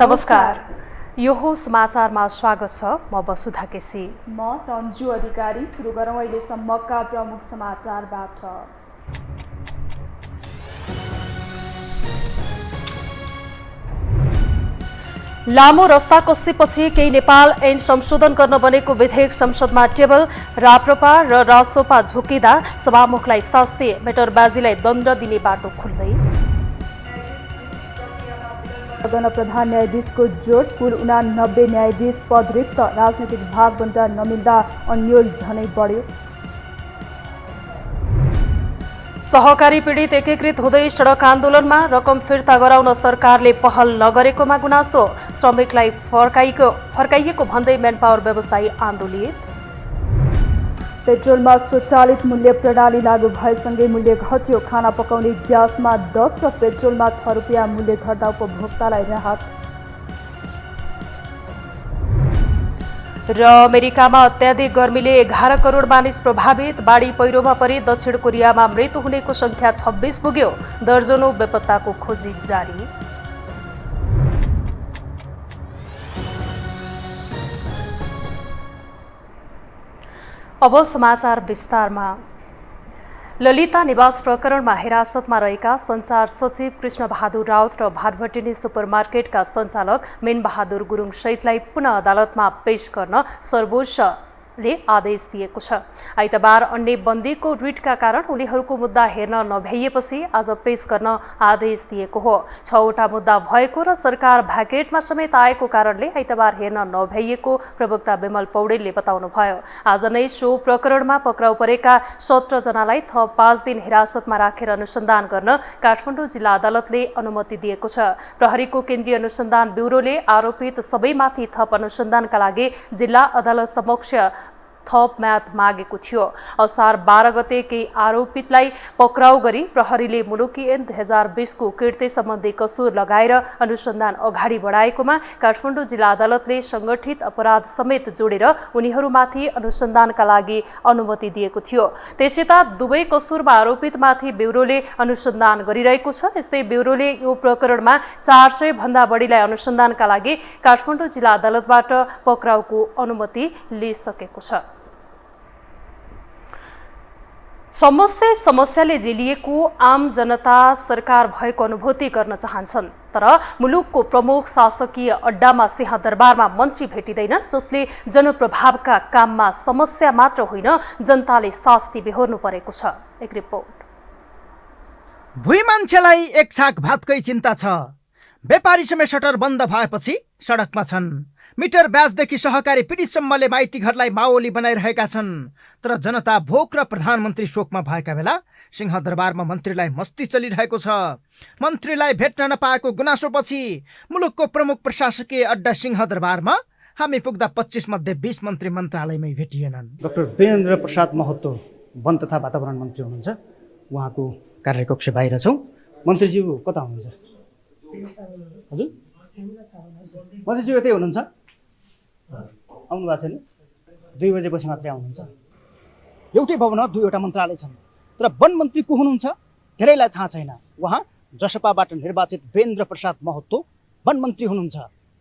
नमस्कार। यो हो समाचारमा स्वागत छ। म वसुधा केसी। म रन्जु अधिकारी। सुरु गरौँ अहिलेसम्मका प्रमुख समाचारबाट। लामो रस्ता कसेपछि केही नेपाल ऐन संशोधन गर्न बनेको विधेयक संसदमा टेबल। राप्रपा र रासोपा झुकिँदा सभामुखलाई शास्ति, मेटरबाजीलाई दण्ड दिने बाटो खुल्दै। सदन प्रधान न्यायाधीशको जोड, कुल 89 न्यायाधीश पद रिक्त। राजनैतिक भागभन्दा नमिल्दा अन्यल झनै बढ्यो। सहकारी पीडित एकीकृत हुँदै सडक आन्दोलनमा, रकम फिर्ता गराउन सरकारले पहल नगरेकोमा गुनासो। श्रमिकलाई फर्काइएको भन्दै म्यानपावर व्यवसायी आन्दोलित। पेट्रोलमा स्वचालित मूल्य प्रणाली लागू भएसँगै मूल्य घट्यो। खाना पकाउने ग्यासमा 10 र पेट्रोलमा 6 रुपियाँ मूल्य घट्दा उपभोक्तालाई राहत। र अमेरिकामा अत्याधिक गर्मीले 11 करोड मानिस प्रभावित। बाढी पहिरोमा परि दक्षिण कोरियामा मृत्यु हुनेको संख्या 26 पुग्यो। दर्जनौं बेपत्ताको खोजी जारी। अब समाचार विस्तारमा। ललिता निवास प्रकरणमा हिरासतमा रहेका सञ्चार सचिव कृष्णबहादुर राउत र भाटभटिनी सुपरमार्केटका सञ्चालक मीनबहादुर गुरुङ सहितलाई पुनः अदालतमा पेश गर्न सर्वोच्चले आदेश दिएको छ। आइतबार अन्य बन्दीको रिटका कारण उनीहरूको मुद्दा हेर्न नभ्याइएपछि आज पेश गर्न आदेश दिएको हो। 6वटा मुद्दा भएको र सरकार भ्याकेटमा समेत आएको कारणले आइतबार हेर्न नभ्याइएको प्रवक्ता विमल पौडेलले बताउनुभयो। आज नै सो प्रकरणमा पक्राउ परेका 17 जनालाई थप 5 दिन हिरासतमा राखेर अनुसन्धान गर्न काठमाडौँ जिल्ला अदालतले अनुमति दिएको छ। प्रहरीको केन्द्रीय अनुसन्धान ब्युरोले आरोपित सबैमाथि थप अनुसन्धानका लागि जिल्ला अदालत समक्ष थप म्याद मागेको थियो। असार 12 गते केही आरोपितलाई पक्राउ गरी प्रहरीले मुलुकी ऐन 2020 को कृत्य सम्बन्धी कसुर लगाएर अनुसन्धान अगाडि बढाएकोमा काठमाडौँ जिल्ला अदालतले संगठित अपराध समेत जोडेर उनीहरूमाथि अनुसन्धानका लागि अनुमति दिएको थियो। त्यसयता दुवै कसुरमा आरोपितमाथि ब्युरोले अनुसन्धान गरिरहेको छ। यस्तै ब्युरोले यो प्रकरणमा 400 भन्दा बढीलाई अनुसन्धानका लागि काठमाडौँ जिल्ला अदालतबाट पक्राउको अनुमति लिइसकेको छ। समस्याले जेलिएको आम जनता सरकार भएको अनुभूति गर्न चाहन्छन्, तर मुलुकको प्रमुख शासकीय अड्डामा सिंहदरबारमा मन्त्री भेटिँदैनन्, जसले जनप्रभावका काममा समस्या मात्र होइन जनताले शास्ति बेहोर्नु परेको छ। एक रिपोर्ट। भुइँ मान्छेलाई एक छाक भातकै चिन्ता छ। व्यापारी समेत सटर बन्द भएपछि सडकमा छन्। मिटर ब्याजदेखि सहकारी पीडितसम्मले माइती घरलाई माओली बनाइरहेका छन्। तर जनता भोक र प्रधानमन्त्री शोकमा भएका बेला सिंहदरबारमा मन्त्रीलाई मस्ती चलिरहेको छ। मन्त्रीलाई भेट्न नपाएको गुनासोपछि मुलुकको प्रमुख प्रशासकीय अड्डा सिंहदरबारमा हामी पुग्दा 25 मध्ये 20 मन्त्री मन्त्रालयमै भेटिएनन्। डाक्टर वीरेन्द्र प्रसाद महतो वन तथा वातावरण मन्त्री हुनुहुन्छ। उहाँको कार्यकक्ष बाहिर छौँ। मन्त्रीज्यू कता हुनुहुन्छ? हजुर, मन्त्रीज्यू यतै हुनुहुन्छ? आउनु भएको छैन? 2 बजेपछि मात्रै आउनुहुन्छ। एउटै भवनमा 2वटा मन्त्रालय छन्, तर वन मन्त्री को हुनुहुन्छ धेरैलाई थाहा छैन। उहाँ जसपाबाट निर्वाचित वीरेन्द्र प्रसाद महतो वन मन्त्री हुनुहुन्छ,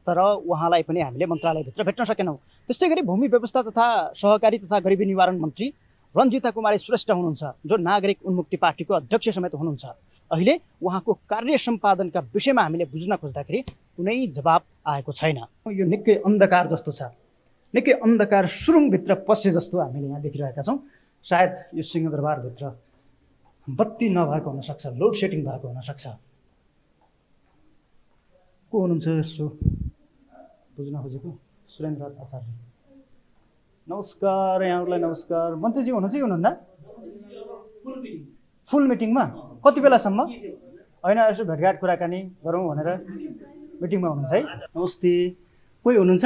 तर उहाँलाई पनि हामीले मन्त्रालयभित्र भेट्न सकेनौँ। त्यस्तै गरी भूमि व्यवस्था तथा सहकारी तथा गरिबी निवारण मन्त्री रञ्जिता कुमारी श्रेष्ठ हुनुहुन्छ, जो नागरिक उन्मुक्ति पार्टीको अध्यक्ष समेत हुनुहुन्छ। अहिले उहाँको कार्य सम्पादनका विषयमा हामीले बुझ्न खोज्दाखेरि कुनै जवाब आएको छैन। यो निकै अन्धकार जस्तो छ, निकै अन्धकार सुरुङभित्र पसे जस्तो हामीले यहाँ देखिरहेका छौँ। सायद यो सिंहदरबारभित्र बत्ती नभएको हुनसक्छ, लोड सेडिङ भएको हुनसक्छ। को हुनुहुन्छ यसो बुझ्न खोजेको? सुरेन्द्र आचार्य, नमस्कार। यहाँहरूलाई नमस्कार। मन्त्रीजी हुनुहुन्छ कि हुनुहुन्न? फुल मिटिङमा कति बेलासम्म? होइन, यसो भेटघाट कुराकानी गरौँ भनेर मिटिङमा हुनुहुन्छ है? नमस्ते। कोही हुनुहुन्छ?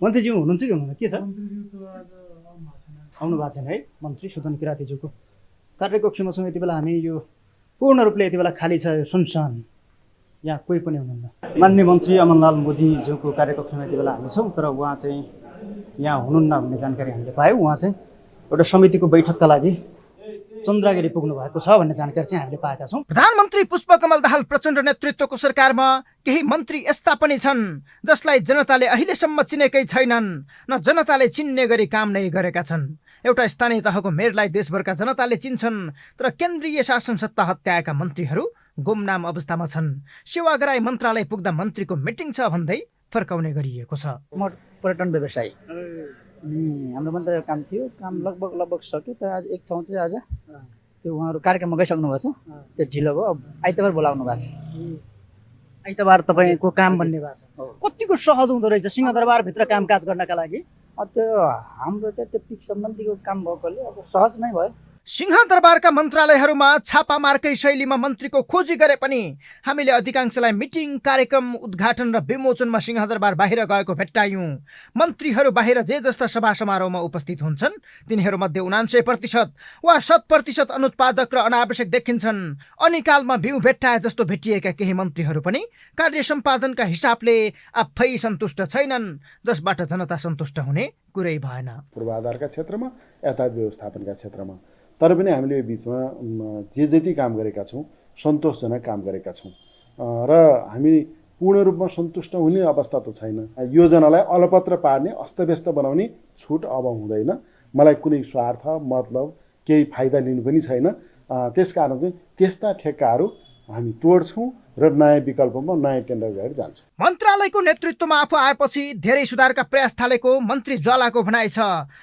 मन्त्रीज्यू हुनुहुन्छ कि हुनुहुन्न? के छ? आउनु भएको छैन है? मन्त्री सुदन किरातीज्यूको कार्यकक्षमा छौँ। यति बेला हामी यो पूर्ण रूपले यति बेला खाली छ, यो सुनसान, यहाँ कोही पनि हुनुहुन्न। माननीय मन्त्री अमनलाल मोदीज्यूको कार्यकक्षमा यति बेला हामी छौँ, तर उहाँ चाहिँ यहाँ हुनुहुन्न भन्ने जानकारी हामीले पायौँ। उहाँ चाहिँ एउटा समितिको बैठकका लागि चन्द्रगिरी पुग्नु भएको छ भन्ने जानकारी चाहिँ हामीले पाएका छौँ। प्रधानमन्त्री पुष्पकमल दाहाल प्रचण्ड नेतृत्वको सरकारमा केही मन्त्री यस्ता पनि छन् जसलाई जनताले अहिलेसम्म चिनेकै छैनन्, न जनताले चिन्ने गरी काम नै गरेका छन्। एउटा स्थानीय तहको मेयरलाई देशभरका जनताले चिन्छन्, तर केन्द्रीय शासन सत्ता हत्याएका मन्त्रीहरू गुमनाम अवस्थामा छन्। सेवाग्राही मन्त्रालय पुग्दा मन्त्रीको मिटिङ छ भन्दै फर्काउने गरिएको छ। म पर्यटन व्यवसायी हाम्रो मन्त्रालयको काम थियो, काम लगभग सक्यो। तर आज एक ठाउँ चाहिँ आज त्यो उहाँहरू कार्यक्रममा गइसक्नु भएको छ, त्यो ढिलो भयो। अब आइतबार बोलाउनु भएको छ। आइतबार तपाईँको काम भन्ने भएको छ। कतिको सहज हुँदो रहेछ सिंहदरबारभित्र कामकाज गर्नका लागि? त्यो हाम्रो चाहिँ त्यो पिक सम्बन्धीको काम भएकोले अब सहज नै भयो। सिंहदरबारका मन्त्रालयहरूमा छापामारकै शैलीमा मन्त्रीको खोजी गरे पनि हामीले अधिकांशलाई मिटिङ, कार्यक्रम, उद्घाटन र विमोचनमा सिंहदरबार बाहिर गएको भेट्टायौँ। मन्त्रीहरू बाहिर जे जस्ता सभा समारोहमा उपस्थित हुन्छन् तिनीहरूमध्ये 99% वा 100% अनुत्पादक र अनावश्यक देखिन्छन्। अनिकालमा बिउ भेट्टाए जस्तो भेटिएका केही मन्त्रीहरू पनि कार्य सम्पादनका हिसाबले आफै सन्तुष्ट छैनन्, जसबाट जनता सन्तुष्ट हुने कुरै भएन। पूर्वाधारका क्षेत्रमा, यातायात व्यवस्थापनका क्षेत्रमा तर पनि हामीले यो बिचमा जे जति काम गरेका छौँ सन्तोषजनक काम गरेका छौँ र हामी पूर्ण रूपमा सन्तुष्ट हुने अवस्था त छैन। योजनालाई अलपत्र पार्ने, अस्तव्यस्त बनाउने छुट अब हुँदैन। मलाई कुनै स्वार्थ, मतलब, केही फाइदा लिनु पनि छैन। त्यसकारण चाहिँ त्यस्ता ठेक्काहरू हामी तोड्छौँ र नयाँ विकल्पमा नयाँ टेन्डर गरेर जान्छौँ। मन्त्रालयको नेतृत्वमा आफू आएपछि धेरै सुधारका प्रयास थालेको मन्त्री ज्वालाको भनाइ छ।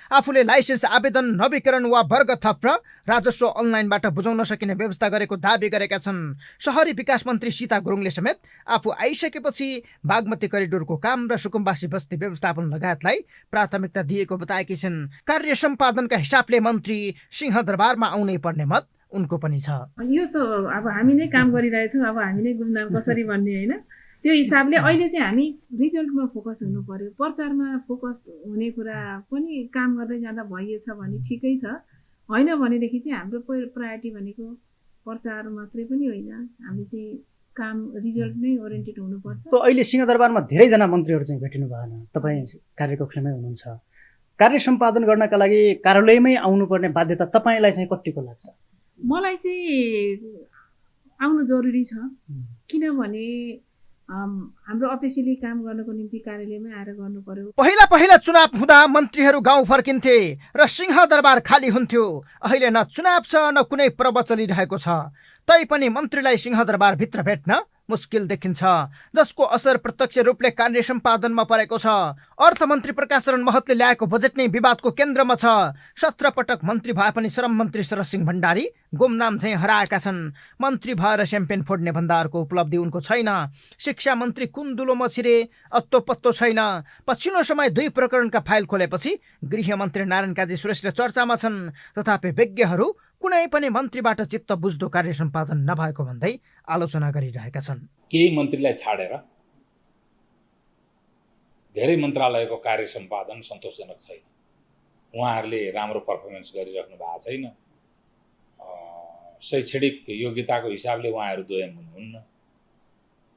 आफूले लाइसेन्स आवेदन, नवीकरण वा वर्ग थप र राजस्व अनलाइनबाट बुझाउन सकिने व्यवस्था गरेको दाबी गरेका छन्। शहरी विकास मन्त्री सीता गुरुङले समेत आफू आइसकेपछि बागमती करिडोरको काम र सुकुम्बासी बस्ती व्यवस्थापन लगायतलाई प्राथमिकता दिएको बताएकी छिन्। कार्य सम्पादनका हिसाबले मन्त्री सिंहदरबारमा आउनै पर्ने मत उनको पनि छ। यो त अब हामी नै काम गरिरहेछौँ, अब हामी नै गुमनाम कसरी भन्ने होइन। त्यो हिसाबले अहिले चाहिँ हामी रिजल्टमा फोकस हुनु पर्यो, प्रचारमा फोकस हुने कुरा पनि काम गर्दै जाँदा भइएछ भने ठिकै छ। होइन भनेदेखि चाहिँ हाम्रो प्रायोरिटी भनेको प्रचार मात्रै पनि होइन, हामी चाहिँ काम रिजल्ट नै ओरिएन्टेड हुनुपर्छ। त अहिले सिंहदरबारमा धेरैजना मन्त्रीहरू चाहिँ भेटिनु भएन, तपाईँ कार्यकक्षमै हुनुहुन्छ। कार्य सम्पादन गर्नका लागि कार्यालयमै आउनुपर्ने बाध्यता तपाईँलाई चाहिँ कतिको लाग्छ? मलाई चाहिँ आउनु जरुरी छ, किनभने हाम्रो अफिसियली काम गर्नको निम्ति कार्यालयमै आएर गर्नु पर्यो। पहिला चुनाव हुँदा मन्त्रीहरू गाउँ फर्किन्थे र सिंहदरबार खाली हुन्थ्यो। अहिले न चुनाव छ न कुनै पर्व चलिरहेको छ, तैपनि मन्त्रीलाई सिंहदरबारभित्र भेट्न मुस्किल देखिन्छ, जसको असर प्रत्यक्ष रूपले कार्य सम्पादनमा परेको छ। अर्थमन्त्री प्रकाशरण महतले ल्याएको बजेट नै विवादको केन्द्रमा छ। 17 पटक मन्त्री भए पनि श्रम मन्त्री शरद सिंह भण्डारी गुमनाम चाहिँ हराएका छन्। मन्त्री भएर स्याम्पेन फोड्ने भन्दा अर्को उपलब्धि उनको छैन। शिक्षा मन्त्री कुन्दुलो मछिरे अत्तो पत्तो छैन। पछिल्लो समय 2 प्रकरणका फाइल खोलेपछि गृहमन्त्री नारायण काजी श्रेष्ठ चर्चामा छन्। तथापि विज्ञहरू कुनै पनि मन्त्रीबाट चित्त बुझ्दो कार्य सम्पादन नभएको भन्दै आलोचना गरिरहेका छन्। केही मन्त्रीलाई छाडेर धेरै मन्त्रालयको कार्य सम्पादन सन्तोषजनक छैन। उहाँहरूले राम्रो पर्फर्मेन्स गरिराख्नु भएको छैन। शैक्षणिक योग्यताको हिसाबले उहाँहरू दोयम हुनुहुन्न।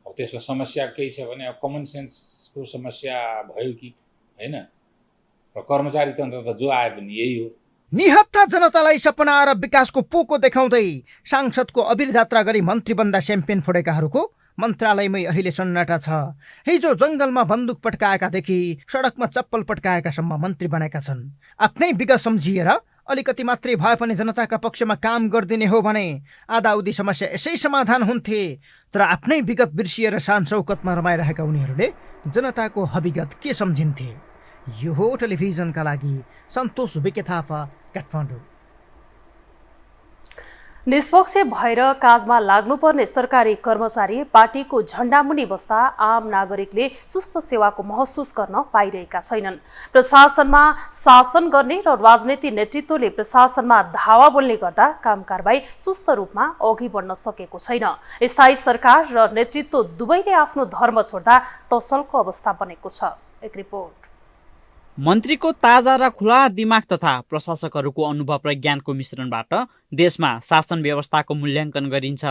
अब त्यसमा समस्या केही छ भने अब कमन सेन्सको समस्या भयो कि होइन, र कर्मचारी तन्त्र त जो आए पनि यही हो। निहत्था जनतालाई सपना र विकासको पोको देखाउँदै सांसदको अबिर जात्रा गरी मन्त्री बन्दा स्याम्पेन फोडेकाहरूको मन्त्रालयमै अहिले सन्नाटा छ। हिजो जङ्गलमा बन्दुक पड्काएकादेखि सडकमा चप्पल पड्काएकासम्म मन्त्री बनेका छन्। आफ्नै विगत सम्झिएर अलिकति मात्रै भए पनि जनताका पक्षमा काम गरिदिने हो भने आधाउधी समस्या यसै समाधान हुन्थे। तर आफ्नै विगत बिर्सिएर शान शौकतमा रमाइरहेका उनीहरूले जनताको हविगत के सम्झिन्थे? यो हो टेलिभिजनका लागि सन्तोष विके थापा, काठमाडौँ। निष्पक्ष भएर काजमा लाग्नुपर्ने सरकारी कर्मचारी पार्टीको झण्डामुनि बस्दा आम नागरिकले सुस्त सेवाको महसुस गर्न पाइरहेका छैनन्। प्रशासनमा शासन गर्ने र राजनीति नेतृत्वले प्रशासनमा धावा बोल्ने गर्दा काम कारबाही सुस्त रूपमा अघि बढ्न सकेको छैन। स्थायी सरकार र नेतृत्व दुवैले आफ्नो धर्म छोड्दा टसलको अवस्था बनेको छ। एक रिपोर्ट। मन्त्रीको ताजा र खुला दिमाग तथा प्रशासकहरूको अनुभव र ज्ञानको मिश्रणबाट देशमा शासन व्यवस्थाको मूल्याङ्कन गरिन्छ।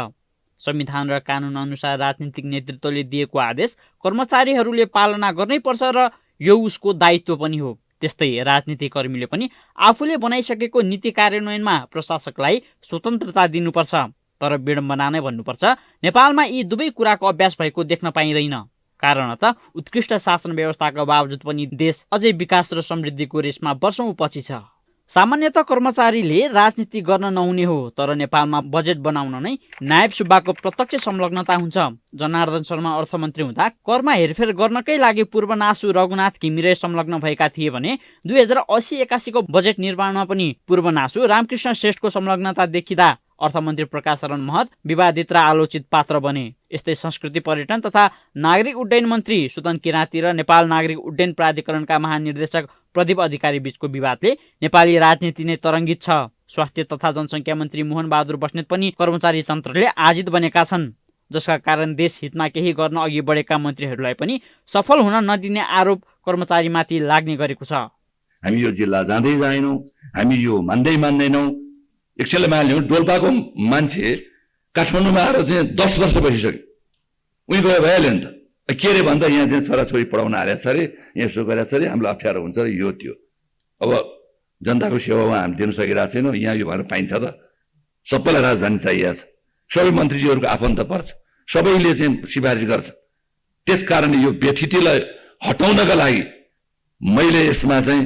संविधान र कानुन अनुसार राजनीतिक नेतृत्वले दिएको आदेश कर्मचारीहरूले पालना गर्नै पर्छ र यो उसको दायित्व पनि हो। त्यस्तै राजनीतिकर्मीले पनि आफूले बनाइसकेको नीति कार्यान्वयनमा प्रशासकलाई स्वतन्त्रता दिनुपर्छ। तर विडम्बना नै भन्नुपर्छ, नेपालमा यी दुवै कुराको अभ्यास भएको देख्न पाइँदैन। कारण त उत्कृष्ट शासन व्यवस्थाको बावजुद पनि देश अझै विकास र समृद्धिको रेसमा वर्षौं पछि छ। सामान्यतः कर्मचारीले राजनीति गर्न नहुने हो, तर नेपालमा बजेट बनाउन नै नायब सुब्बाको प्रत्यक्ष संलग्नता हुन्छ। जनार्दन शर्मा अर्थमन्त्री हुँदा करमा हेरफेर गर्नकै लागि पूर्वनासु रघुनाथ घिमिरे संलग्न भएका थिए भने 2080-81 को बजेट निर्माणमा पनि पूर्वनासु रामकृष्ण श्रेष्ठको संलग्नता देखिँदा अर्थमन्त्री प्रकाश शरण महत विवादित र आलोचित पात्र बने। यस्तै संस्कृति पर्यटन तथा नागरिक उड्डयन मन्त्री सुदन किराँती र नेपाल नागरिक उड्डयन प्राधिकरणका महानिर्देशक प्रदीप अधिकारी बीचको विवादले नेपाली राजनीति नै तरङ्गित छ। स्वास्थ्य तथा जनसङ्ख्या मन्त्री मोहन बहादुर बस्नेत पनि कर्मचारी तन्त्रले आजित बनेका छन्, जसका कारण देश हितमा केही गर्न अघि बढेका मन्त्रीहरूलाई पनि सफल हुन नदिने आरोप कर्मचारीमाथि लाग्ने गरेको छ। हामी यो जिल्ला जाँदै जाएनौँ, हामी यो मान्दैनौँ। एकछिनले मान्यौँ, डोल्पाको मान्छे काठमाडौँमा आएर चाहिँ 10 वर्ष बसिसक्यो, उही गयो भइहाल्यो नि त। के अरे भन्दा यहाँ चाहिँ छोराछोरी पढाउन हालेको छ अरे, यहाँ यसो गरेको छ अरे, हामीलाई अप्ठ्यारो हुन्छ अरे, यो त्यो। अब जनताको सेवामा हामी दिन सकिरहेको छैनौँ, यहाँ यो भनेर पाइन्छ त? सबैलाई राजधानी चाहिएको छ, सबै मन्त्रीजीहरूको आफन्त पर्छ, सबैले चाहिँ सिफारिस गर्छ। त्यस कारणले यो बेठिटीलाई हटाउनका लागि मैले यसमा चाहिँ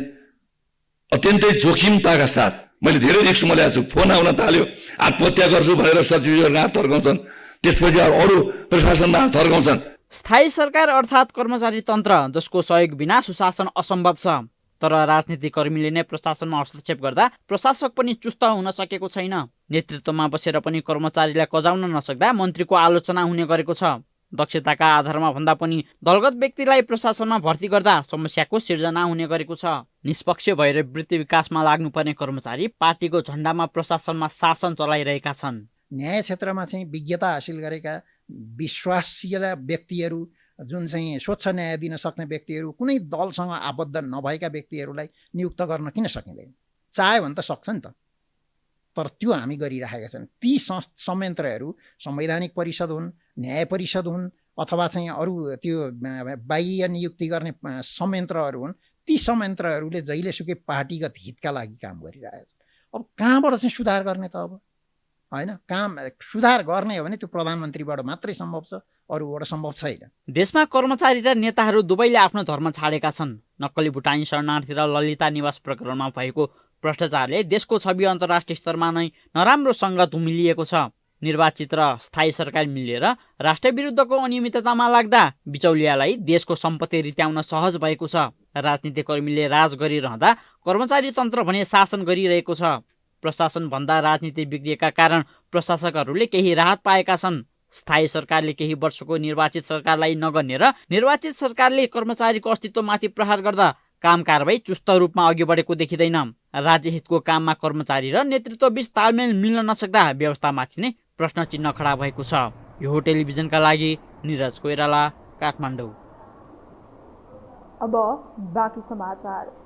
अत्यन्तै जोखिमताका साथ मैले धेरै रिस्क ल्याएको छु। फोन आउन थाल्यो, आत्महत्या गर्छु भनेर सचिवहरू हात थर्काउँछन्, त्यसपछि अरू प्रशासनमा हात थर्काउँछन्। स्थायी सरकार अर्थात् कर्मचारी तन्त्र जसको सहयोग बिना सुशासन असम्भव छ। तर राजनीतिकर्मीले नै प्रशासनमा हस्तक्षेप गर्दा प्रशासक पनि चुस्त हुन सकेको छैन। नेतृत्वमा बसेर पनि कर्मचारीलाई कजाउन नसक्दा मन्त्रीको आलोचना हुने गरेको छ। दक्षताका आधारमा भन्दा पनि दलगत व्यक्तिलाई प्रशासनमा भर्ती गर्दा समस्याको सिर्जना हुने गरेको छ। निष्पक्ष भएर वृत्ति विकासमा लाग्नुपर्ने कर्मचारी पार्टीको झण्डामा प्रशासनमा शासन चलाइरहेका छन्। न्याय क्षेत्रमा चाहिँ विज्ञता हासिल गरेका विश्वासीय व्यक्तिहरू, जुन चाहिँ स्वच्छ न्याय दिन सक्ने व्यक्तिहरू, कुनै दलसँग आबद्ध नभएका व्यक्तिहरूलाई नियुक्त गर्न किन सकिँदैन? चाह्यो भने त सक्छ नि त, तर त्यो हामी गरिराखेका छन्। ती संयन्त्रहरू संवैधानिक परिषद हुन्, न्याय परिषद हुन्, अथवा चाहिँ अरू त्यो बाह्य नियुक्ति गर्ने संयन्त्रहरू हुन्, ती संयन्त्रहरूले जहिलेसुकै पार्टीगत हितका लागि काम गरिरहेका छन्। अब कहाँबाट चाहिँ सुधार गर्ने त? अब होइन, काम सुधार गर्ने हो भने त्यो प्रधानमन्त्रीबाट मात्रै सम्भव छ, अरूबाट सम्भव छैन। देशमा कर्मचारी र नेताहरू दुवैले आफ्नो धर्म छाडेका छन्। नक्कली भुटानी शरणार्थी र ललिता निवास प्रकरणमा भएको भ्रष्टाचारले देशको छवि अन्तर्राष्ट्रिय स्तरमा नै नराम्रो सङ्गत उमिलिएको छ। निर्वाचित र स्थायी सरकार मिलेर राष्ट्रविरुद्धको अनियमिततामा लाग्दा बिचौलियालाई देशको सम्पत्ति रित्याउन सहज भएको छ। राजनीतिकर्मीले राज गरिरहँदा कर्मचारी तन्त्र भने शासन गरिरहेको छ। प्रशासन भन्दा राजनीति बिग्रिएका कारण प्रशासकहरूले केही राहत पाएका छन्। स्थायी सरकारले केही वर्षको निर्वाचित सरकारलाई नगर्ने र निर्वाचित सरकारले कर्मचारीको अस्तित्वमाथि प्रहार गर्दा काम कारबाही चुस्त रूपमा अघि बढेको देखिँदैन। राज्य हितको काममा कर्मचारी र नेतृत्वबीच तालमेल मिल्न नसक्दा व्यवस्थामाथि नै प्रश्न चिन्ह खडा भएको छ। यो हो टेलिभिजनका लागि निरज कोइराला, काठमाडौँ। अब बाँकी समाचार।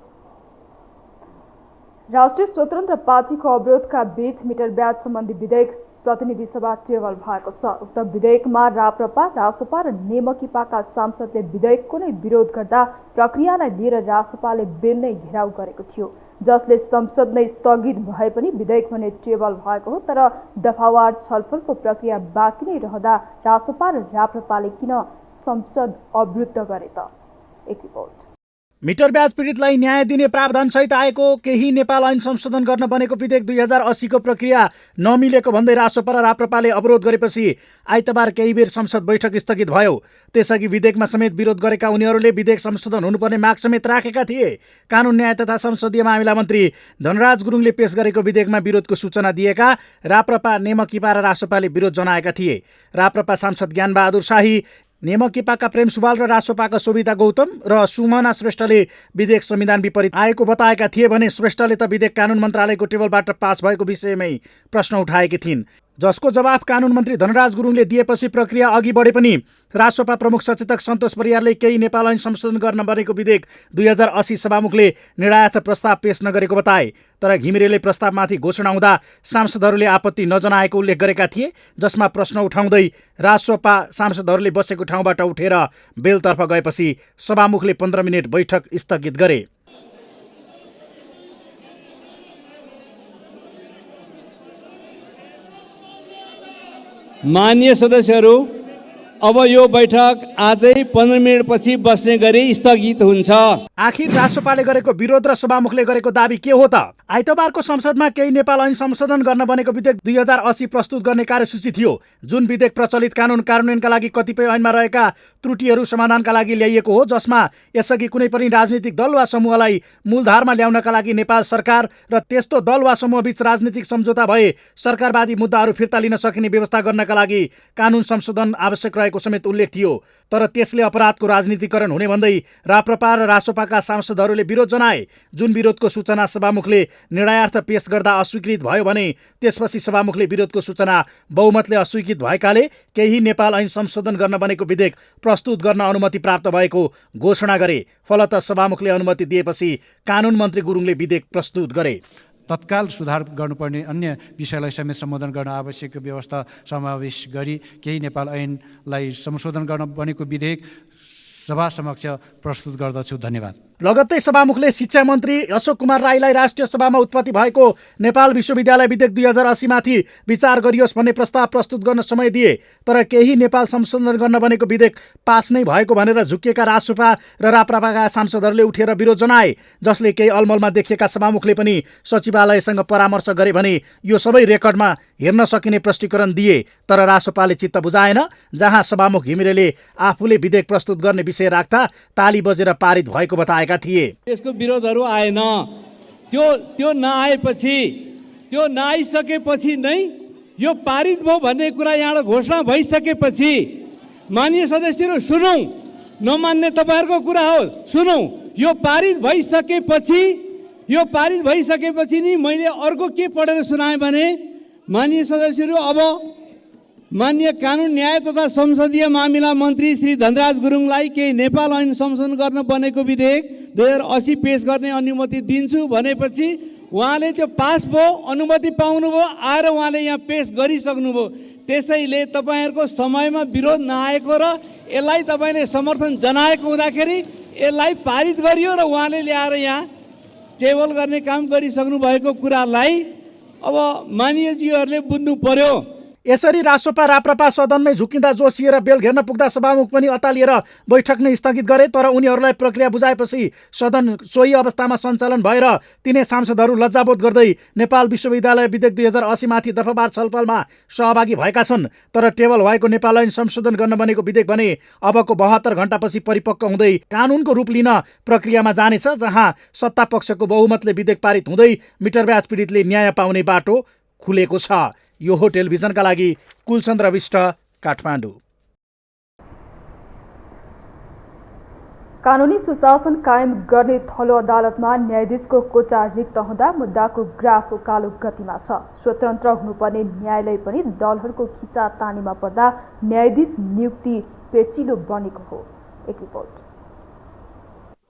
राष्ट्रिय स्वतन्त्र पार्टीको अवरोधका बीच मिटर ब्याज सम्बन्धी विधेयक प्रतिनिधि सभा टेबल भएको छ। उक्त विधेयकमा राप्रपा, रासोपा र नेमकिपाका सांसदले विधेयकको नै विरोध गर्दा प्रक्रियालाई लिएर रासोपाले बिल नै घेराउ गरेको थियो, जसले संसद नै स्थगित भए पनि विधेयक भने टेबल भएको हो। तर दफावार छलफलको प्रक्रिया बाँकी नै रहँदा रासोपा र राप्रपाले किन संसद अवरुद्ध गरे त? एक रिपोर्ट। मिटर ब्याज पीडितलाई न्याय दिने प्रावधानसहित आएको केही नेपाल ऐन संशोधन गर्न बनेको विधेयक 2080 को प्रक्रिया नमिलेको भन्दै रासोपा र राप्रपाले अवरोध गरेपछि आइतबार केही बेर संसद बैठक स्थगित भयो। त्यसअघि विधेयकमा समेत विरोध गरेका उनीहरूले विधेयक संशोधन हुनुपर्ने माग समेत राखेका थिए। कानुन न्याय तथा संसदीय मामिला मन्त्री धनराज गुरुङले पेश गरेको विधेयकमा विरोधको सूचना दिएका राप्रपा, नेमकिपा र रासोपाले विरोध जनाएका थिए। राप्रपा सांसद ज्ञानबहादुर शाही, नेमकिपाका प्रेम सुवाल र रासोपाका सोभिता गौतम र सुमना श्रेष्ठले विधेयक संविधान विपरीत आएको बताएका थिए भने श्रेष्ठले त विधेयक कानुन मन्त्रालयको टेबलबाट पास भएको विषयमै प्रश्न उठाएकी थिइन्, जसको जवाफ कानुन मन्त्री धनराज गुरुङले दिएपछि प्रक्रिया अघि बढे पनि रासोपा प्रमुख सचेतक सन्तोष परियारले केही नेपाल ऐन संशोधन गर्न बनेको विधेयक 2080 सभामुखले निर्णायक प्रस्ताव पेश नगरेको बताए। तर घिमिरेले प्रस्तावमाथि घोषणा हुँदा सांसदहरूले आपत्ति नजनाएको उल्लेख गरेका थिए, जसमा प्रश्न उठाउँदै रासोपा सांसदहरूले बसेको ठाउँबाट उठेर बेलतर्फ गएपछि सभामुखले 15 मिनट बैठक स्थगित गरे। माननीय सदस्यहरू, अब यो बैठक आजै 15 मिनटपछि बस्ने गरी स्थगित हुन्छ। आखिर राष्ट्रपाले गरेको विरोध र सभामुखले गरेको दाबी के हो त? आइतबारको संसदमा केही नेपाल ऐन संशोधन गर्न बनेको विधेयक 2080 प्रस्तुत गर्ने कार्यसूची थियो, जुन विधेयक प्रचलित कानुन कार्यान्वयनका लागि कतिपय ऐनमा रहेका त्रुटिहरू समाधानका लागि ल्याइएको हो, जसमा यसअघि कुनै पनि राजनीतिक दल वा समूहलाई मूलधारमा ल्याउनका लागि नेपाल सरकार र त्यस्तो दल वा समूहबीच राजनीतिक सम्झौता भए सरकारवादी मुद्दाहरू फिर्ता लिन सकिने व्यवस्था गर्नका लागि कानुन संशोधन आवश्यक रहेको समेत उल्लेख थियो। तर त्यसले अपराधको राजनीतिकरण हुने भन्दै राप्रपा र रासोपाका सांसदहरूले विरोध जनाए, जुन विरोधको सूचना सभामुखले निर्णयार्थ पेश गर्दा अस्वीकृत भयो भने त्यसपछि सभामुखले विरोधको सूचना बहुमतले अस्वीकृत भएकाले केही नेपाल ऐन संशोधन गर्न बनेको विधेयक प्रस्तुत गर्न अनुमति प्राप्त भएको घोषणा गरे। फलत सभामुखले अनुमति दिएपछि कानुन मन्त्री गुरुङले विधेयक प्रस्तुत गरे। तत्काल सुधार गर्नुपर्ने अन्य विषयलाई समेत सम्बोधन गर्न आवश्यक व्यवस्था समावेश गरी केही नेपाल ऐनलाई संशोधन गर्न बनेको विधेयक सभा समक्ष प्रस्तुत गर्दछु। धन्यवाद। लगत्तै सभामुखले शिक्षा मन्त्री अशोक कुमार राईलाई राष्ट्रिय सभामा उत्पत्ति भएको नेपाल विश्वविद्यालय विधेयक 2080 माथि विचार गरियोस् भन्ने प्रस्ताव प्रस्तुत गर्न समय दिए। तर केही नेपाल संशोधन गर्न बनेको विधेयक पास नै भएको भनेर झुकिएका रासोपा र राप्रपाका सांसदहरूले उठेर विरोध जनाए, जसले केही अलमलमा देखिएका सभामुखले पनि सचिवालयसँग परामर्श गरे भने यो सबै रेकर्डमा हेर्न सकिने प्रष्टीकरण दिए। तर रासोपाले चित्त बुझाएन, जहाँ सभामुख घिमिरेले आफूले विधेयक प्रस्तुत गर्ने विषय राख्दा ताली बजेर पारित भएको बताएका थिए। त्यसको विरोधहरू आएन। त्यो नआइसकेपछि नै यो पारित भयो भन्ने कुरा यहाँबाट घोषणा भइसकेपछि माननीय सदस्यहरू सुनौँ, नमान्ने तपाईँहरूको कुरा हो, सुनौँ। यो पारित भइसकेपछि नि मैले अर्को के पढेर सुनाएँ भने, माननीय सदस्यहरू, अब माननीय कानुन न्याय तथा संसदीय मामिला मन्त्री श्री धनराज गुरुङलाई केही नेपाल ऐन संशोधन गर्न बनेको विधेयक 2080 पेश गर्ने अनुमति दिन्छु भनेपछि उहाँले त्यो पास भयो, अनुमति पाउनुभयो, आएर उहाँले यहाँ पेश गरिसक्नुभयो। त्यसैले तपाईँहरूको समयमा विरोध नआएको र यसलाई तपाईँले समर्थन जनाएको हुँदाखेरि यसलाई पारित गरियो र उहाँले ल्याएर यहाँ टेबल गर्ने काम गरिसक्नु भएको कुरालाई अब माननीयज्यूहरूले बुझ्नु पर्यो। यसरी रासोपा राप्रपा सदनमै झुकिँदा जोसिएर बेल घेर्न पुग्दा सभामुख पनि अतालिएर बैठक नै स्थगित गरे। तर उनीहरूलाई प्रक्रिया बुझाएपछि सदन सोही अवस्थामा सञ्चालन भएर तिनै सांसदहरू लज्जाबोध गर्दै नेपाल विश्वविद्यालय विधेयक 2080 माथि दफाबार छलफलमा सहभागी भएका छन्। तर टेबल भएको नेपाल ऐन संशोधन गर्न बनेको विधेयक भने अबको 72 घण्टापछि परिपक्व हुँदै कानुनको रूप लिन प्रक्रियामा जानेछ, जहाँ सत्ता पक्षको बहुमतले विधेयक पारित हुँदै मिटर ब्याज पीडितले न्याय पाउने बाटो खुलेको छ। यो हो टेलिभिजनका लागि कुलचन्द्र विष्ट, काठमाडौँ। कानुनी सुशासन कायम गर्ने थलो अदालतमा न्यायाधीशको कोटा रिक्त हुँदा मुद्दाको ग्राफ कालो गतिमा छ। स्वतन्त्र हुनुपर्ने न्यायालय पनि दलहरूको खिचातानीमा पर्दा न्यायाधीश नियुक्ति पेचिलो बनेको हो। एक रिपोर्ट।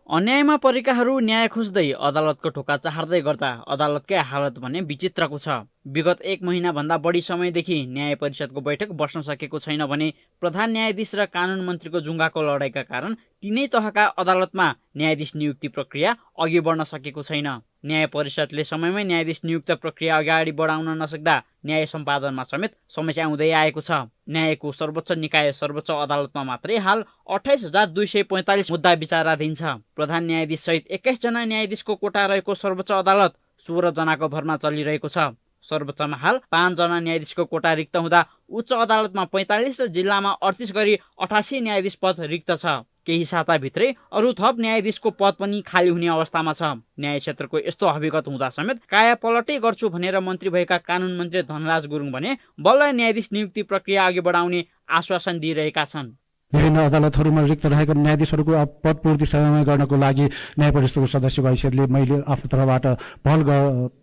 अन्यायमा परेकाहरू न्याय खोज्दै अदालतको ढोका चाहर्दै गर्दा अदालतकै हालत भने विचित्रको छ। विगत 1 महिनाभन्दा बढी समयदेखि न्याय परिषदको बैठक बस्न सकेको छैन भने प्रधान न्यायाधीश र कानुन मन्त्रीको जुङ्गाको लडाईका कारण तीनै तहका अदालतमा न्यायाधीश नियुक्ति प्रक्रिया अघि बढ्न सकेको छैन। न्याय परिषदले समयमै न्यायाधीश नियुक्त प्रक्रिया अगाडि बढाउन नसक्दा न्याय सम्पादनमा समेत समस्या आउँदै आएको छ। न्यायको सर्वोच्च निकाय सर्वोच्च अदालतमा मात्रै हाल 28,245 मुद्दा विचाराधीन छ। प्रधान न्यायाधीश सहित 21 जना न्यायाधीशको कोटा रहेको सर्वोच्च अदालत 16 जनाको भरमा चलिरहेको छ। सर्वोच्चमा हाल 5 जना न्यायाधीशको कोटा रिक्त हुँदा उच्च अदालतमा 45 र जिल्लामा 38 गरी 88 न्यायाधीश पद रिक्त छ। केही साताभित्रै अरू थप न्यायाधीशको पद पनि खाली हुने अवस्थामा छ। न्याय क्षेत्रको यस्तो हकीकत हुँदा समेत काया पलटै गर्छु भनेर मन्त्री भएका कानुन मन्त्री धनराज गुरुङ भने बल्ल न्यायाधीश नियुक्ति प्रक्रिया अघि बढाउने आश्वासन दिइरहेका छन्। विभिन्न अदालतहरूमा रिक्त रहेका न्यायाधीशहरूको पद पूर्ति समयमा गर्नको लागि न्याय परिषदको सदस्यको हैसियतले मैले आफ्नो तर्फबाट पहल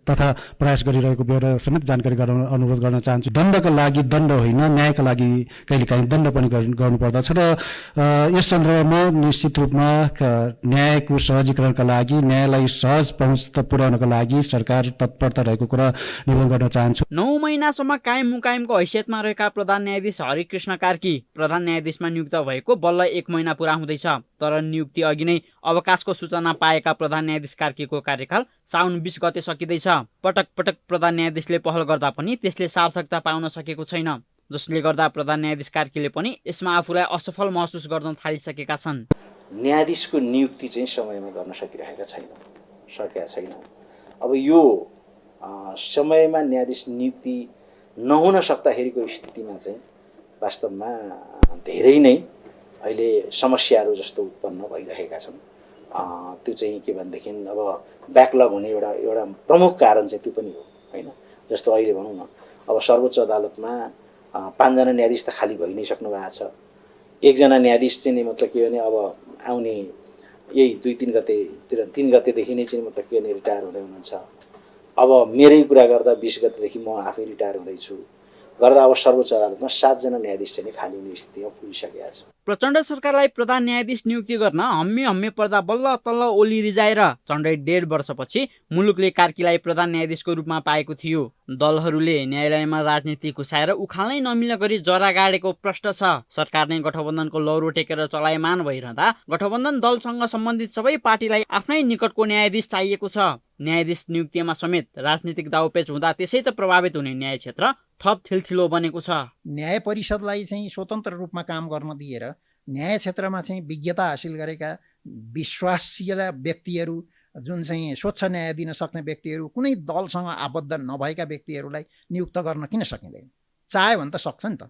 तथा प्रयास गरिरहेको बेहोरा समेत जानकारी गराउन अनुरोध गर्न चाहन्छु। दण्डका लागि दण्ड होइन, न्यायका लागि कहिलेकाहीँ दण्ड पनि गर्नुपर्दछ र यस सन्दर्भमा निश्चित रूपमा न्यायको सहजीकरणका लागि न्यायलाई सहज पहुँच पुर्याउनका लागि सरकार तत्परता रहेको कुरा निवेदन गर्न चाहन्छु। 9 महिनासम्म कायम मुकायमको हैसियतमा रहेका प्रधान न्यायाधीश हरिकृष्ण कार्की प्रधान न्यायाधीशमा नियुक्त भएको बल्ल 1 महिना पुरा हुँदैछ। तर नियुक्ति अघि नै अवकाशको सूचना पाएका प्रधान न्यायाधीश कार्कीको कार्यकाल साउन 20 गते सकिँदैछ। पटक पटक प्रधान न्यायाधीशले पहल गर्दा पनि त्यसले सार्थकता पाउन सकेको छैन। जसले गर्दा प्रधान न्यायाधीश कार्कीले पनि यसमा आफूलाई असफल महसुस गर्न थालिसकेका छन्। न्यायाधीशको नियुक्ति चाहिँ समयमा गर्न सकेका छैनौँ। अब यो समयमा न्यायाधीश नियुक्ति नहुन सक्दाखेरिको स्थितिमा चाहिँ वास्तवमा धेरै नै अहिले समस्याहरू जस्तो उत्पन्न भइरहेका छन्। त्यो चाहिँ के भनेदेखि अब ब्याकलग हुने एउटा प्रमुख कारण चाहिँ त्यो पनि हो होइन। जस्तो अहिले भनौँ न, अब सर्वोच्च अदालतमा 5 जना न्यायाधीश त खाली भइ नै सक्नु भएको छ। 1 जना न्यायाधीश चाहिँ नि मतलब के भने अब आउने यही 2-3 गतेतिर 3 गतेदेखि नै चाहिँ मतलब के भने रिटायर हुँदै हुनुहुन्छ। अब मेरै कुरा गर्दा 20 गतेदेखि म आफै रिटायर हुँदैछु गर्दा अब सर्वोच्च अदालतमा 7 जना न्यायाधीश चाहिँ खाली हुने स्थितिमा पुगिसकेका छ। प्रचण्ड सरकारलाई प्रधान न्यायाधीश नियुक्ति गर्न हम्मे पर्दा बल्ल तल्ल ओली रिजाएर झन्डै 1.5 वर्षपछि मुलुकले कार्कीलाई प्रधान न्यायाधीशको रूपमा पाएको थियो। दलहरूले न्यायालयमा राजनीति घुसाएर उखाल्नै नमिल्ने गरी जरा गाडेको प्रश्न छ। सरकार नै गठबन्धनको लौरो टेकेर चलायमान भइरहँदा गठबन्धन दलसँग सम्बन्धित सबै पार्टीलाई आफ्नै निकटको न्यायाधीश चाहिएको छ। न्यायाधीश नियुक्तिमा समेत राजनीतिक दाउपेच हुँदा त्यसै त प्रभावित हुने न्याय क्षेत्र थप थिलथिलो बनेको छ। न्याय परिषदलाई चाहिँ स्वतन्त्र रूपमा काम गर्न दिएर न्याय क्षेत्रमा चाहिँ विज्ञता हासिल गरेका विश्वासीय व्यक्तिहरू, जुन चाहिँ स्वच्छ न्याय दिन सक्ने व्यक्तिहरू, कुनै दलसँग आबद्ध नभएका व्यक्तिहरूलाई नियुक्त गर्न किन सकिँदैन? चाह्यो भने त सक्छ नि त,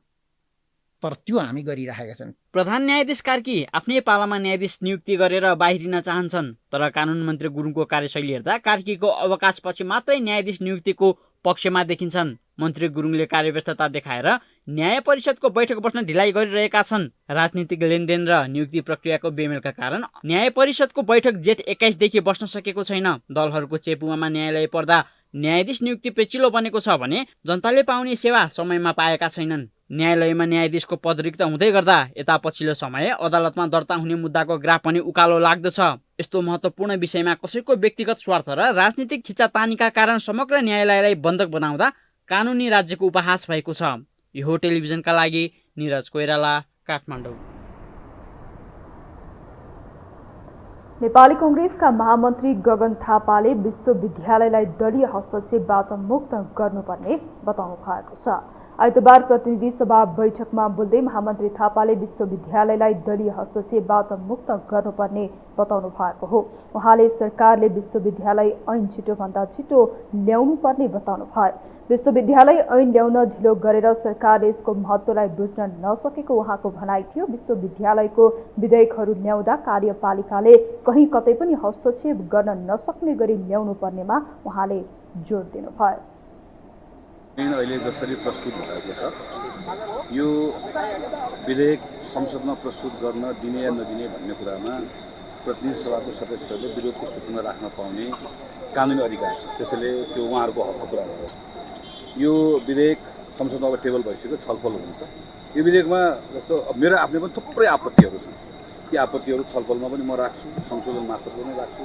तर त्यो हामी गरिरहेका छौँ। प्रधान न्यायाधीश कार्की आफ्नै पालामा न्यायाधीश नियुक्ति गरेर बाहिरिन चाहन्छन्, तर कानुन मन्त्री गुरुङको कार्यशैली हेर्दा कार्कीको अवकाशपछि मात्रै न्यायाधीश नियुक्तिको पक्षमा देखिन्छन्। मन्त्री गुरुङले कार्यव्यस्तता देखाएर न्याय परिषदको बैठक बस्न ढिलाइ गरिरहेका छन्। राजनीतिक लेनदेन र नियुक्ति प्रक्रियाको बेमेलका कारण न्याय परिषदको बैठक जेठ 21 देखि बस्न सकेको छैन। दलहरूको चेपुवामा न्यायालय पर्दा न्यायाधीश नियुक्ति पेचिलो बनेको छ भने जनताले पाउने सेवा समयमा पाएका छैनन्। न्यायालयमा न्यायाधीशको पद रिक्त हुँदै गर्दा यता पछिल्लो समय अदालतमा दर्ता हुने मुद्दाको ग्राफ पनि उकालो लाग्दछ। यस्तो महत्त्वपूर्ण विषयमा कसैको व्यक्तिगत स्वार्थ र राजनीतिक खिचातानीका कारण समग्र न्यायालयलाई बन्धक बनाउँदा कानुनी राज्यको उपहास भएको छ। यो टेलिभिजनका लागि निरज कोइराला, काठमाडौँ। नेपाली कङ्ग्रेसका महामन्त्री गगन थापाले विश्वविद्यालयलाई दलीय हस्तक्षेपबाट मुक्त गर्नुपर्ने बताउनु भएको छ। आइतबार प्रतिनिधि सभा बैठकमा बोल्दै महामन्त्री थापाले विश्वविद्यालयलाई दलीय हस्तक्षेपबाट मुक्त गर्नुपर्ने बताउनु भएको हो। उहाँले सरकारले विश्वविद्यालय ऐन छिटोभन्दा छिटो ल्याउनु पर्ने बताउनु भयो। विश्वविद्यालय ऐन ल्याउन ढिलो गरेर सरकारले यसको महत्त्वलाई बुझ्न नसकेको उहाँको भनाइ थियो। विश्वविद्यालयको विधेयकहरू ल्याउँदा कार्यपालिकाले कहीँ कतै पनि हस्तक्षेप गर्न नसक्ने गरी ल्याउनु पर्नेमा उहाँले जोड दिनुभयो। अहिले जसरी प्रस्तुत भएको छ, यो विधेयक संसदमा प्रस्तुत गर्न दिने या नदिने भन्ने कुरामा प्रतिनिधि सभाको सदस्यहरूले विरोधको सूचना राख्न पाउने कानुनी अधिकार छ। त्यसैले त्यो उहाँहरूको हकको कुरा हो। यो विधेयक संसदमा अब टेबल भइसक्यो, छलफल हुन्छ। यो विधेयकमा जस्तो मेरो आफ्नै पनि थुप्रै आपत्तिहरू छन्। ती आपत्तिहरू छलफलमा पनि म राख्छु, संशोधन मार्फत पनि राख्छु।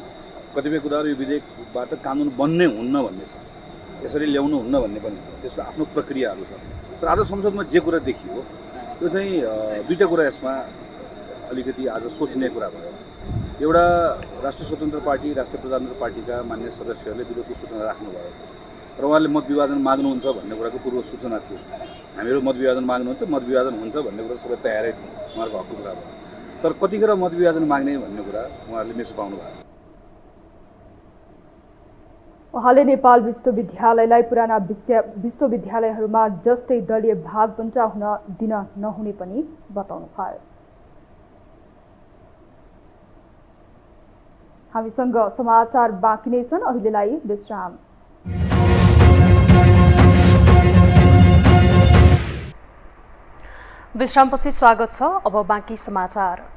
कतिपय कुराहरू यो विधेयकबाट कानुन बन्नै हुन्न भन्ने छ, यसरी ल्याउनु हुन्न भन्ने पनि छ। त्यसको आफ्नो प्रक्रियाहरू छ। तर आज संसदमा जे कुरा देखियो त्यो चाहिँ दुईवटा कुरा यसमा अलिकति आज सोच्ने कुरा भयो। एउटा, राष्ट्रिय स्वतन्त्र पार्टी, राष्ट्रिय प्रजातन्त्र पार्टीका मान्य सदस्यहरूले विरोधको सूचना राख्नुभयो र उहाँले मत विभाजन माग्नुहुन्छ भन्ने कुराको पूर्व सूचना थियो। हामीहरू मत विभाजन माग्नुहुन्छ, मत विभाजन हुन्छ भन्ने कुरा सबै तयारै थियो, उहाँहरूको हकको कुरा भयो। तर कतिखेर मत विभाजन माग्ने भन्ने कुरा उहाँहरूले मिस पाउनु भयो। उहाँले नेपाल विश्वविद्यालयलाई पुराना विश्वविद्यालयहरूमा जस्तै दलीय भागबन्टा हुन दिन नहुने पनि बताउनु भयो। हामीसँग समाचार बाँकी नै छन्, अहिलेलाई विश्राम। विश्रामपछि स्वागत छ। अब बाँकी समाचार।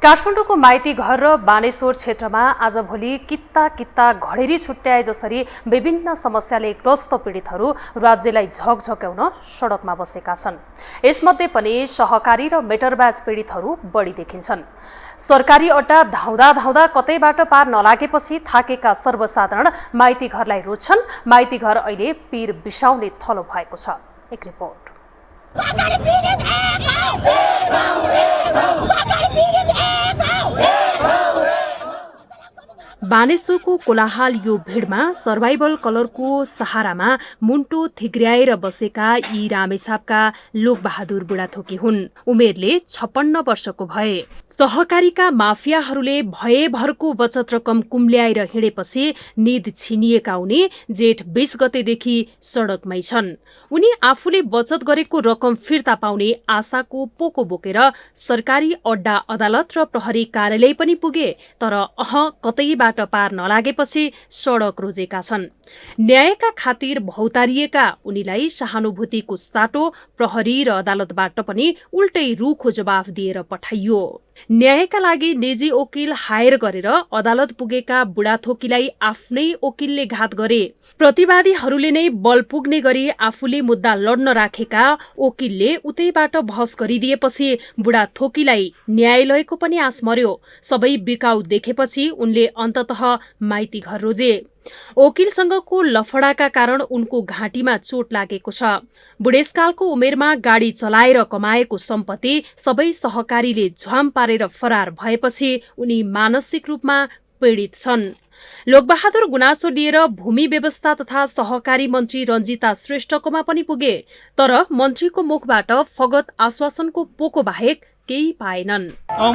काठमाडौँको माइती घर र बानेश्वर क्षेत्रमा आजभोलि कित्ता घडेरी छुट्याए जसरी विभिन्न समस्याले ग्रस्त पीडितहरू राज्यलाई झकझक्याउन सडकमा बसेका छन्। यसमध्ये पनि सहकारी र मेटरब्याज पीडितहरू बढी देखिन्छन्। सरकारी अड्डा धाउँदा धाउँदा कतैबाट पार नलागेपछि थाकेका सर्वसाधारण माइती घरलाई रोज्छन्। माइती घर अहिले पीर बिसाउने थलो भएको छ। एक रिपोर्ट। बानेश्वरको कोलाहाल यो भिडमा सर्भाइभल कलरको सहारामा मुन्टो थिग्र्याएर बसेका यी रामेछापका लोकबहादुर बुढाथोकी हुन्। उमेरले 56 वर्षको भए। सहकारीका माफियाहरूले भयभरको बचत रकम कुम्ल्याएर हिँडेपछि निद छिनिएका उनी जेठ 20 गतेदेखि सडकमै छन्। उनी आफूले बचत गरेको रकम फिर्ता पाउने आशाको पोको बोकेर सरकारी अड्डा अदालत र प्रहरी कार्यालय पनि पुगे, तर कतैबाट पार नलागेपछि सडक रोजेका छन्। न्यायका खातिर भौतारिएका उनीलाई सहानुभूतिको साटो प्रहरी र अदालतबाट पनि उल्टै रूखो जवाफ दिएर पठाइयो। न्यायका लागि निजी वकिल हायर गरेर अदालत पुगेका बुढाथोकीलाई आफ्नै वकिलले घात गरे। प्रतिवादीहरूले नै बल पुग्ने गरी आफूले मुद्दा लड्न राखेका वकिलले उतैबाट बहस गरिदिएपछि बुढाथोकीलाई न्यायालयको पनि आस मर्यो। सबै बिकाउ देखेपछि उनले अन्ततः माइती घर रोजे। वकिलसँगको लफडाका कारण उनको घाँटीमा चोट लागेको छ। बुढेसकालको उमेरमा गाडी चलाएर कमाएको सम्पत्ति सबै सहकारीले झ्वाम पारेर फरार भएपछि उनी मानसिक रूपमा पीडित छन्। लोकबहादुर गुनासो लिएर भूमि व्यवस्था तथा सहकारी मन्त्री रञ्जिता श्रेष्ठकोमा पनि पुगे, तर मन्त्रीको मुखबाट फगत आश्वासनको पोको बाहेक केही पाएनन्।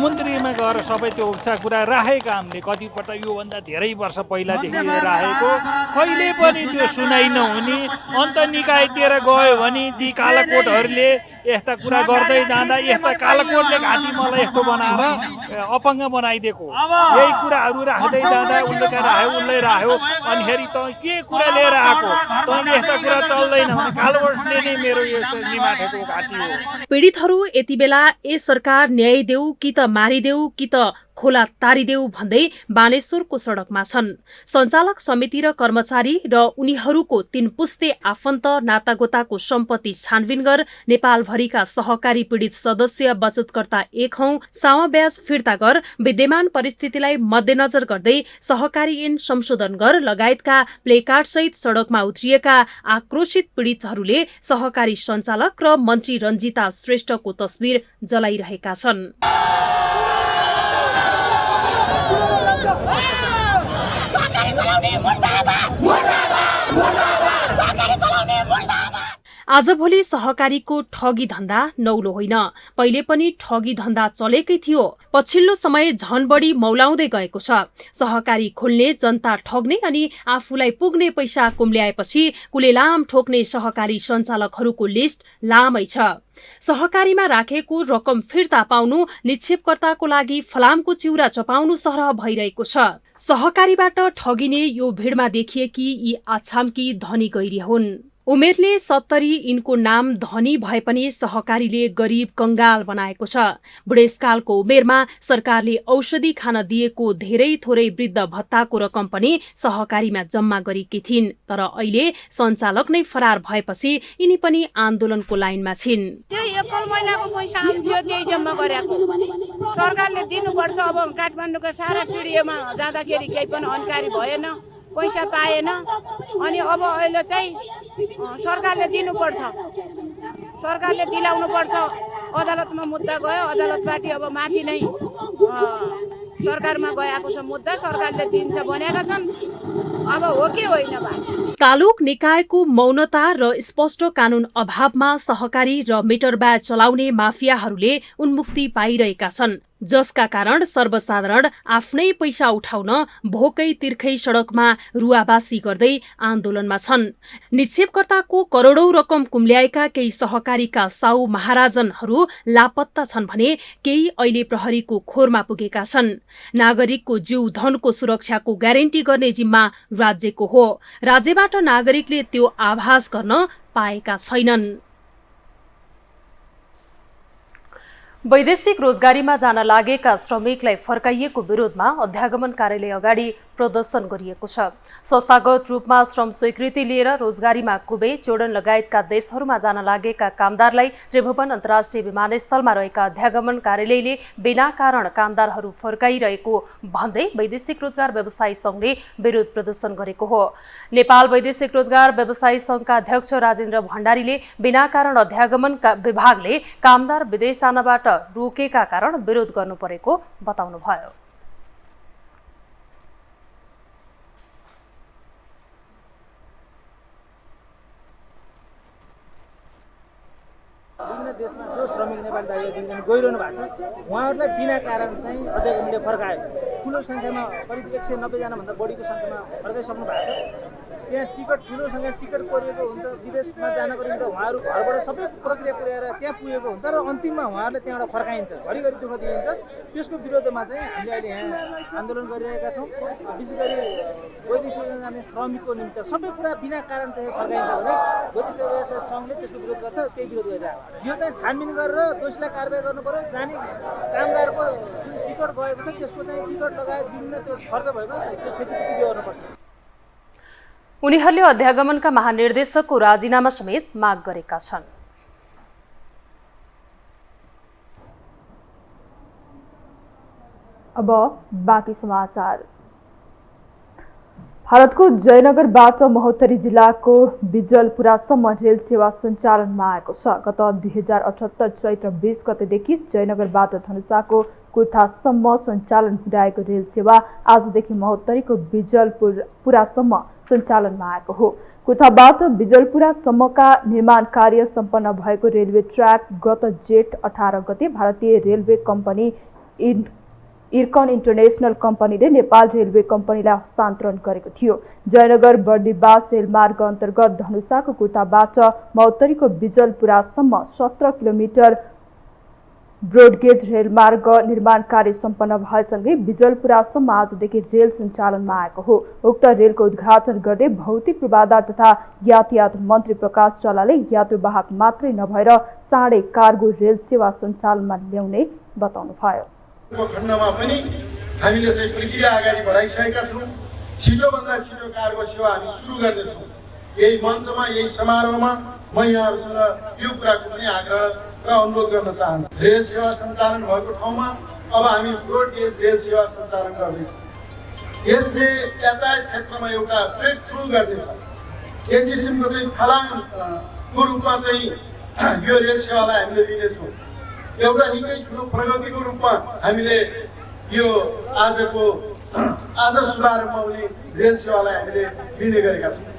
मन्त्रीमा गएर सबै त्यो कुरा राखेका हामीले कतिपल्ट योभन्दा धेरै वर्ष पहिलादेखि राखेको, कहिले पनि त्यो सुनाइ नहुने। अन्त निकायतिर गयो भने ती कालाकोटहरूले यस्ता कुरा गर्दै जाँदा यस्ता कालाकोटले घाँटी मलाई यस्तो बनाएर अपाङ्ग बनाइदिएको, यही कुराहरू राख्दै जाँदा उसले राख्यो अनि फेरि त के कुरा लिएर आएको, तैँले यस्ता कुरा चल्दैन भने कालाकोटले नै मेरो यो निमाठेको घाँटी हो। पीडितहरू यति बेला सरकार न्याय देऊ कि त मारिदेऊ कि त खोला तारिदेऊ भन्दै बानेश्वरको सडकमा छन्। सञ्चालक समिति र कर्मचारी र उनीहरूको 3 पुस्ते आफन्त नातागोताको सम्पत्ति छानबिन गर नेपालभरिका सहकारी पीडित सदस्य बचतकर्ता एक हौं, सावा ब्याज फिर्ता गर, विद्यमान परिस्थितिलाई मध्यनजर गर्दै सहकारी ऐन संशोधन गर लगायतका प्लेकार्ड सहित सडकमा उत्रिएका आक्रोशित पीडितहरूले सहकारी सञ्चालक र मन्त्री रञ्जिता श्रेष्ठको तस्बिर जलाइरहेका छन्। आजभोलि सहकारीको ठगी धन्दा नौलो होइन। पहिले पनि ठगी धन्दा चलेकै थियो, पछिल्लो समय झन बढी मौलाउँदै गएको छ। सहकारी खोल्ने, जनता ठग्ने अनि आफूलाई पुग्ने पैसा कुम्ल्याएपछि कुलेलाम ठोक्ने सहकारी सञ्चालकहरूको लिस्ट लामै छ। सहकारीमा राखेको रकम फिर्ता पाउनु निक्षेपकर्ताको लागि फलामको चिउरा चपाउनु सरह भइरहेको छ। सहकारीबाट ठगिने यो भिडमा देखिएकी यी आछामकी धनी गैरी हुन्। उमेरले 70 यिनको नाम धनी भए पनि सहकारीले गरिब कंगाल बनाएको छ। बुढेसकालको उमेरमा सरकारले औषधि खान दिएको धेरै थोरै वृद्ध भत्ताको रकम पनि सहकारीमा जम्मा गरेकी थिइन्, तर अहिले सञ्चालक नै फरार भएपछि यिनी पनि आन्दोलनको लाइनमा छिन्। त्यो एकल महिनाको पैसा आउँथ्यो, त्यही जम्मा गरेको सरकारले दिनुपर्छ। अब काठमाडौँको सारा सिडिओमा जाँदाखेरि केही पनि अनकारी भएन, पैसा पाएन, अनि अब अहिले चाहिँ सरकारले दिनुपर्छ, सरकारले दिलाउनु पर्छ। अदालतमा मुद्दा गयो, अदालतबाट अब माथि नै सरकारमा गएको छ मुद्दा, सरकारले दिन्छ भनेका छन्। अब हो कि होइन बा? तालुक निकायको मौनता र स्पष्ट कानून अभावमा सहकारी र मिटर ब्याज चलाउने माफियाहरूले उन्मुक्ति पाइरहेका छन्, जसका कारण सर्वसाधारण आफ्नै पैसा उठाउन भोकै तिर्खै सडकमा रुवाबासी गर्दै आन्दोलनमा छन्। निक्षेपकर्ताको करोडौं रकम कुम्ल्याएका केही सहकारीका साउ महाराजनहरू लापत्ता छन् भने केही अहिले प्रहरीको खोरमा पुगेका छन्। नागरिकको जीव धनको सुरक्षाको ग्यारेन्टी गर्ने जिम्मा राज्यको हो। राज्यबाट नागरिकले त्यो आभास गर्न पाएका छैनन्। वैदेशिक रोजगारीमा जान लागेका श्रमिकलाई फर्काइएको विरोधमा अध्यागमन कार्यालय अगाडि प्रदर्शन गरिएको छ। संस्थागत रूपमा श्रम स्वीकृति लिएर रोजगारीमा कुवेत, जोर्डन लगायतका देशहरूमा जान लागेका कामदारलाई त्रिभुवन अन्तर्राष्ट्रिय विमानस्थलमा रहेका अध्यागमन कार्यालयले बिना कारण कामदारहरू फर्काइरहेको भन्दै वैदेशिक रोजगार व्यवसायी संघले विरोध प्रदर्शन गरेको हो। नेपाल वैदेशिक रोजगार व्यवसायी संघका अध्यक्ष राजेन्द्र भण्डारीले बिना कारण अध्यागमन विभागले कामदार विदेश जानबाट रोकेका कारण विरोध गर्नु परेको बताउनुभयो। गइरहनु भएको छ उहाँहरूलाई बिना कारण चाहिँ अध्यक्षले फर्कायो ठुलो सङ्ख्यामा करिब 190 जनाभन्दा बढीको सङ्ख्यामा फर्काइसक्नु भएको छ त्यहाँ टिकट ठुलो सङ्ख्या टिकट कोरिएको हुन्छ विदेशमा जानको निम्ति उहाँहरू घरबाट सबै प्रक्रिया पुर्याएर त्यहाँ पुगेको हुन्छ र अन्तिममा उहाँहरूले त्यहाँबाट फर्काइन्छ घरिघरि दुःख दिइन्छ त्यसको विरोधमा चाहिँ हामीले अहिले यहाँ आन्दोलन गरिरहेका छौँ विशेष गरी वैदेशिक जाने श्रमिकको निम्ति सबै कुरा बिना कारण त्यहाँ फर्काइन्छ भने वैदेशिक व्यवसाय सङ्घले त्यसको विरोध गर्छ त्यही विरोध गरिरहेको यो चाहिँ छानबिन गरेर दोषीलाई कारबाही गर्नु पर्यो जाने कामदारको जुन टिकट गएको छ त्यसको चाहिँ टिकट लगायत विभिन्न त्यो खर्च भएको त्यो क्षतिपूर्ति गर्नुपर्छ। उनीहरूले अध्यागमनका महानिर्देशकको राजीनामा समेत माग गरेका छन्। अब बाँकी समाचार। भारतको जयनगरबाट महोत्तरी जिल्लाको बिजलपुरासम्म रेल सेवा सञ्चालनमा आएको छ। गत 2078 चैत्र 20 गतेदेखि जयनगरबाट धनुषाको कुर्थासम्म सञ्चालन हुँदै आएको रेल सेवा आजदेखि महोत्तरीको बिजलपुरासम्म सञ्चालनमा आएको हो। कुर्थाबाट बिजलपुरासम्मका निर्माण कार्य सम्पन्न भएको रेलवे ट्र्याक गत जेठ 18 गते भारतीय रेलवे कम्पनी इर्कन इन्टरनेसनल कम्पनीले नेपाल रेलवे कम्पनीलाई हस्तान्तरण गरेको थियो। जयनगर बर्दिवास रेलमार्ग अन्तर्गत धनुषाको कुर्थाबाट महोत्तरीको बिजलपुरासम्म 17 किलोमिटर ब्रोडगेज रेलमार्ग निर्माण कार्य सम्पन्न भएसँगै बिजलपुरासम्म आजदेखि रेल सञ्चालनमा आएको हो। उक्त रेलको उद्घाटन गर्दै भौतिक पूर्वाधार तथा यातायात मन्त्री प्रकाश चलाले यात्रुवाहक मात्रै नभएर चाँडै कार्गो रेल सेवा सञ्चालनमा ल्याउने बताउनुभयो। खण्डमा पनि हामीले चाहिँ प्रक्रिया अगाडि बढाइसकेका छौँ। छिटोभन्दा छिटो कार्गो सेवा हामी सुरु गर्दैछौँ। यही मञ्चमा यही समारोहमा म यहाँहरूसँग यो कुराको पनि आग्रह र अनुरोध गर्न चाहन्छु। रेल सेवा सञ्चालन भएको ठाउँमा अब हामी ब्रोडगेज रेल सेवा सञ्चालन गर्दैछौँ। यसले यातायात क्षेत्रमा एउटा ब्रेक थ्रु गर्नेछ। एक किसिमको चाहिँ छलाङको रूपमा चाहिँ यो रेल सेवालाई हामीले लिनेछौँ। एउटा निकै ठुलो प्रगतिको रूपमा हामीले यो आज शुभारम्भ हुने रेल सेवालाई हामीले लिने गरेका छौँ।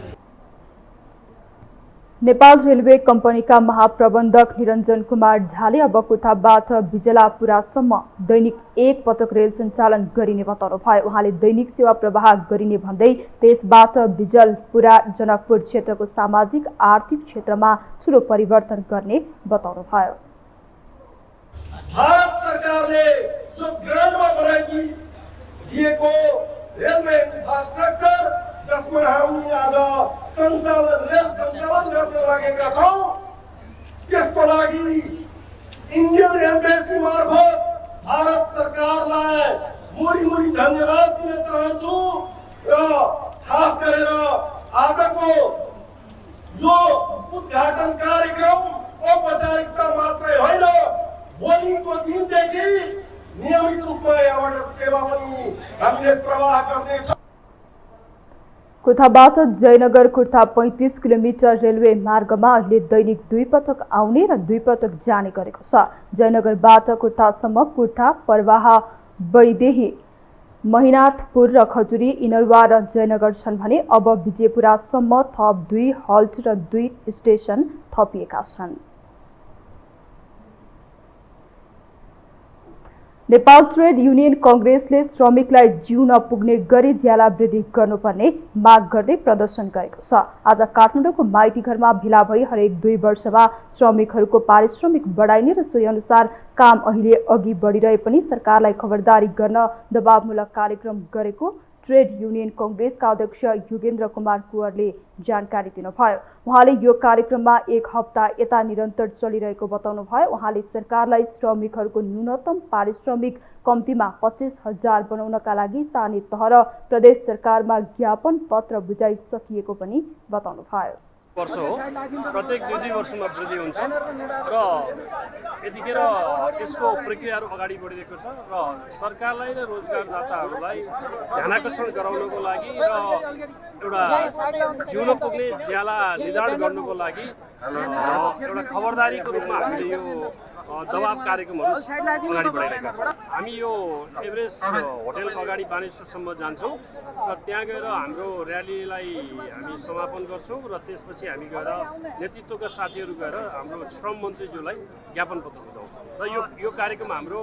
नेपाल रेलवे कम्पनीका महाप्रबन्धक निरञ्जन कुमार झाले अब कुर्थाबाट बिजलापुरासम्म दैनिक एक पटक रेल सञ्चालन गरिने बताउनुभयो। उहाँले दैनिक सेवा प्रवाह गरिने भन्दै त्यसबाट बिजलपुरा जनकपुर क्षेत्रको सामाजिक आर्थिक क्षेत्रमा ठूलो परिवर्तन गर्ने बताउनुभयो। भारत सरकारले जो ग्रान्डमा बनाइदिएको रेलवे इन्फ्रास्ट्रक्चर जसमा हामी आज रेल सञ्चालन गर्न लागेका छौँ त्यसको लागि इन्डियन एम्बेसी मार्फत भारत सरकारलाई मुरी धन्यवाद दिन चाहन्छु र खास गरेर आजको यो उद्घाटन कार्यक्रम औपचारिकता मात्रै होइन भोलिको दिनदेखि नियमित रूपमा यहाँबाट सेवा पनि हामीले प्रवाह गर्नेछौँ। कुर्थाबाट जयनगर कुर्था 35 किलोमिटर रेलवे मार्गमा अहिले दैनिक 2 पटक आउने र 2 पटक जाने गरेको छ। जयनगरबाट कुर्थासम्म कुर्था, परवाह, बैदेही, महिनाथपुर र खजुरी, इनरवा र जयनगर छन् भने अब विजयपुरासम्म थप 2 हल्ट र 2 स्टेसन थपिएका छन्। नेपाल ट्रेड युनियन कङ्ग्रेसले श्रमिकलाई जिउ नपुग्ने गरी ज्याला वृद्धि गर्नुपर्ने माग गर्दै प्रदर्शन गरेको छ। आज काठमाडौँको माइतीघरमा भेला भई हरेक 2 वर्षमा श्रमिकहरूको पारिश्रमिक बढाइने र सोही अनुसार काम अहिले अघि बढिरहे पनि सरकारलाई खबरदारी गर्न दबावमूलक कार्यक्रम गरेको ट्रेड युनियन कङ्ग्रेसका अध्यक्ष योगेन्द्र कुमार कुँवरले जानकारी दिनुभयो। उहाँले यो कार्यक्रममा 1 हप्ता यता निरन्तर चलिरहेको बताउनुभयो। उहाँले सरकारलाई श्रमिकहरूको न्यूनतम पारिश्रमिक कम्तीमा 25,000 बनाउनका लागि स्थानीय तह र प्रदेश सरकारमा ज्ञापन पत्र बुझाइसकिएको पनि बताउनुभयो। वर्ष हो, प्रत्येक 2 वर्षमा वृद्धि हुन्छ र यतिखेर यसको प्रक्रियाहरू अगाडि बढिरहेको छ र सरकारलाई र रोजगारदाताहरूलाई ध्यानाकर्षण गराउनको लागि र एउटा जिउन पुग्ने ज्याला निर्धारण गर्नुको लागि एउटा खबरदारीको रूपमा हामीले यो दबाव कार्यक्रमहरू अगाडि बढाइरहेका छौँ। हामी यो एभरेस्ट होटेलको अगाडि बानेश्वरसम्म जान्छौँ र त्यहाँ गएर हाम्रो र्यालीलाई हामी समापन गर्छौँ र त्यसपछि हामी गएर नेतृत्वका साथीहरू गएर हाम्रो श्रम मन्त्रीज्यूलाई ज्ञापन पत्र बुझाउँछौँ र र यो कार्यक्रम हाम्रो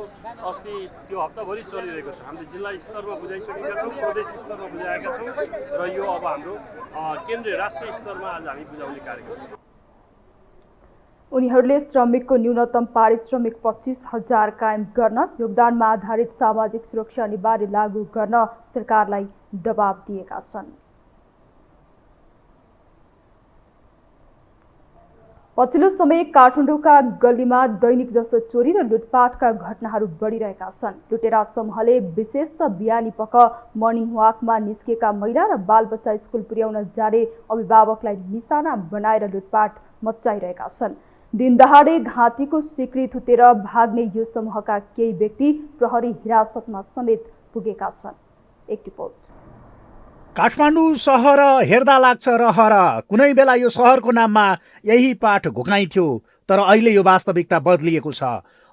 अस्ति त्यो हप्ताभरि चलिरहेको छ। हामीले जिल्ला स्तरमा बुझाइसकेका छौँ, प्रदेश स्तरमा बुझाएका छौँ र यो अब हाम्रो केन्द्रीय राष्ट्रिय स्तरमा आज हामी बुझाउने कार्यक्रम छ। उनीहरूले श्रमिकको न्यूनतम पारिश्रमिक 25,000 कायम गर्न, योगदानमा आधारित सामाजिक सुरक्षा अनिवार्य लागू गर्न सरकारलाई दबाब दिएका छन्। पछिल्लो समय काठमाडौँका गल्लीमा दैनिक जसो चोरी र लुटपाटका घटनाहरू बढिरहेका छन्। लुटेरा समूहले विशेषतः बिहानी पख मर्निङ वाकमा निस्केका महिला र बालबच्चा स्कुल पुर्याउन जाने अभिभावकलाई निशाना बनाएर लुटपाट मचाइरहेका छन्। दिनदहाडे घाँटीको सिक्री थुतेर भाग्ने यो समूहका केही व्यक्ति प्रहरी हिरासतमा समेत पुगेका छन्। एक रिपोर्ट। काठमाडौँ सहर हेर्दा लाग्छ रहर। कुनै बेला यो सहरको नाममा यही पाठ घुकाइन्थ्यो, तर अहिले यो वास्तविकता बदलिएको छ।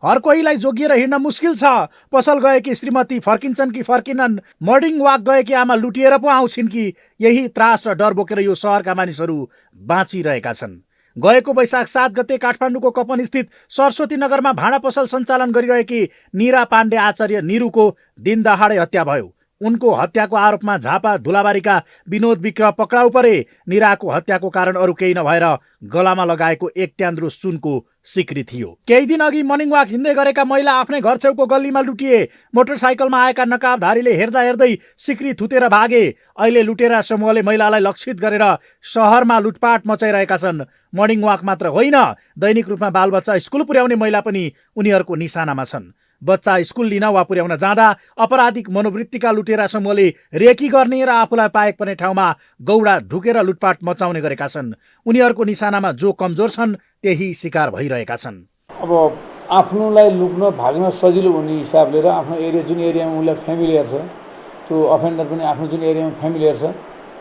हर कोहीलाई जोगिएर हिँड्न मुस्किल छ। पसल गएकी श्रीमती फर्किन्छन् कि फर्किनन्, मर्निङ वाक गएकी आमा लुटिएर पो आउँछिन् कि, यही त्रास र डर बोकेर यो सहरका मानिसहरू बाँचिरहेका छन्। गएको वैशाख 7 गते काठमाडौँको कपन स्थित सरस्वती नगरमा भाँडा पसल सञ्चालन गरिरहेकी निरा पाण्डे आचार्य निरुको दिनदहाडे हत्या भयो। उनको हत्याको आरोपमा झापा धुलाबारीका विनोद विक्रम पक्राउ परे। निराको हत्याको कारण अरू केही नभएर गलामा लगाएको एक ट्यान्द्रो सुनको सिक्री थियो। केही दिन अघि मर्निङ वाक हिँड्दै गरेका महिला आफ्नै घर छेउको गल्लीमा लुटिए। मोटरसाइकलमा आएका नकाबधारीले हेर्दा हेर्दै सिक्री थुतेर भागे। अहिले लुटेरा समूहले महिलालाई लक्षित गरेर सहरमा लुटपाट मचाइरहेका छन्। मर्निङ वाक मात्र होइन, दैनिक रूपमा बालबच्चा स्कुल पुर्याउने महिला पनि उनीहरूको निशानामा छन्। बच्चा स्कुल लिन वा पुर्याउन जाँदा अपराधिक मनोवृत्तिका लुटेरा समूहले रेकी गर्ने र आफूलाई पाएक पर्ने ठाउँमा गौडा ढुकेर लुटपाट मचाउने गरेका छन्। उनीहरूको निशानामा जो कमजोर छन् त्यही शिकार भइरहेका छन्। अब आफ्नोलाई लुक्न भाग्न सजिलो हुने हिसाबले र आफ्नो एरिया जुन एरियामा उसलाई फ्यामिलियर छ, त्यो अफेन्डर पनि आफ्नो जुन एरियामा फ्यामिलियर छ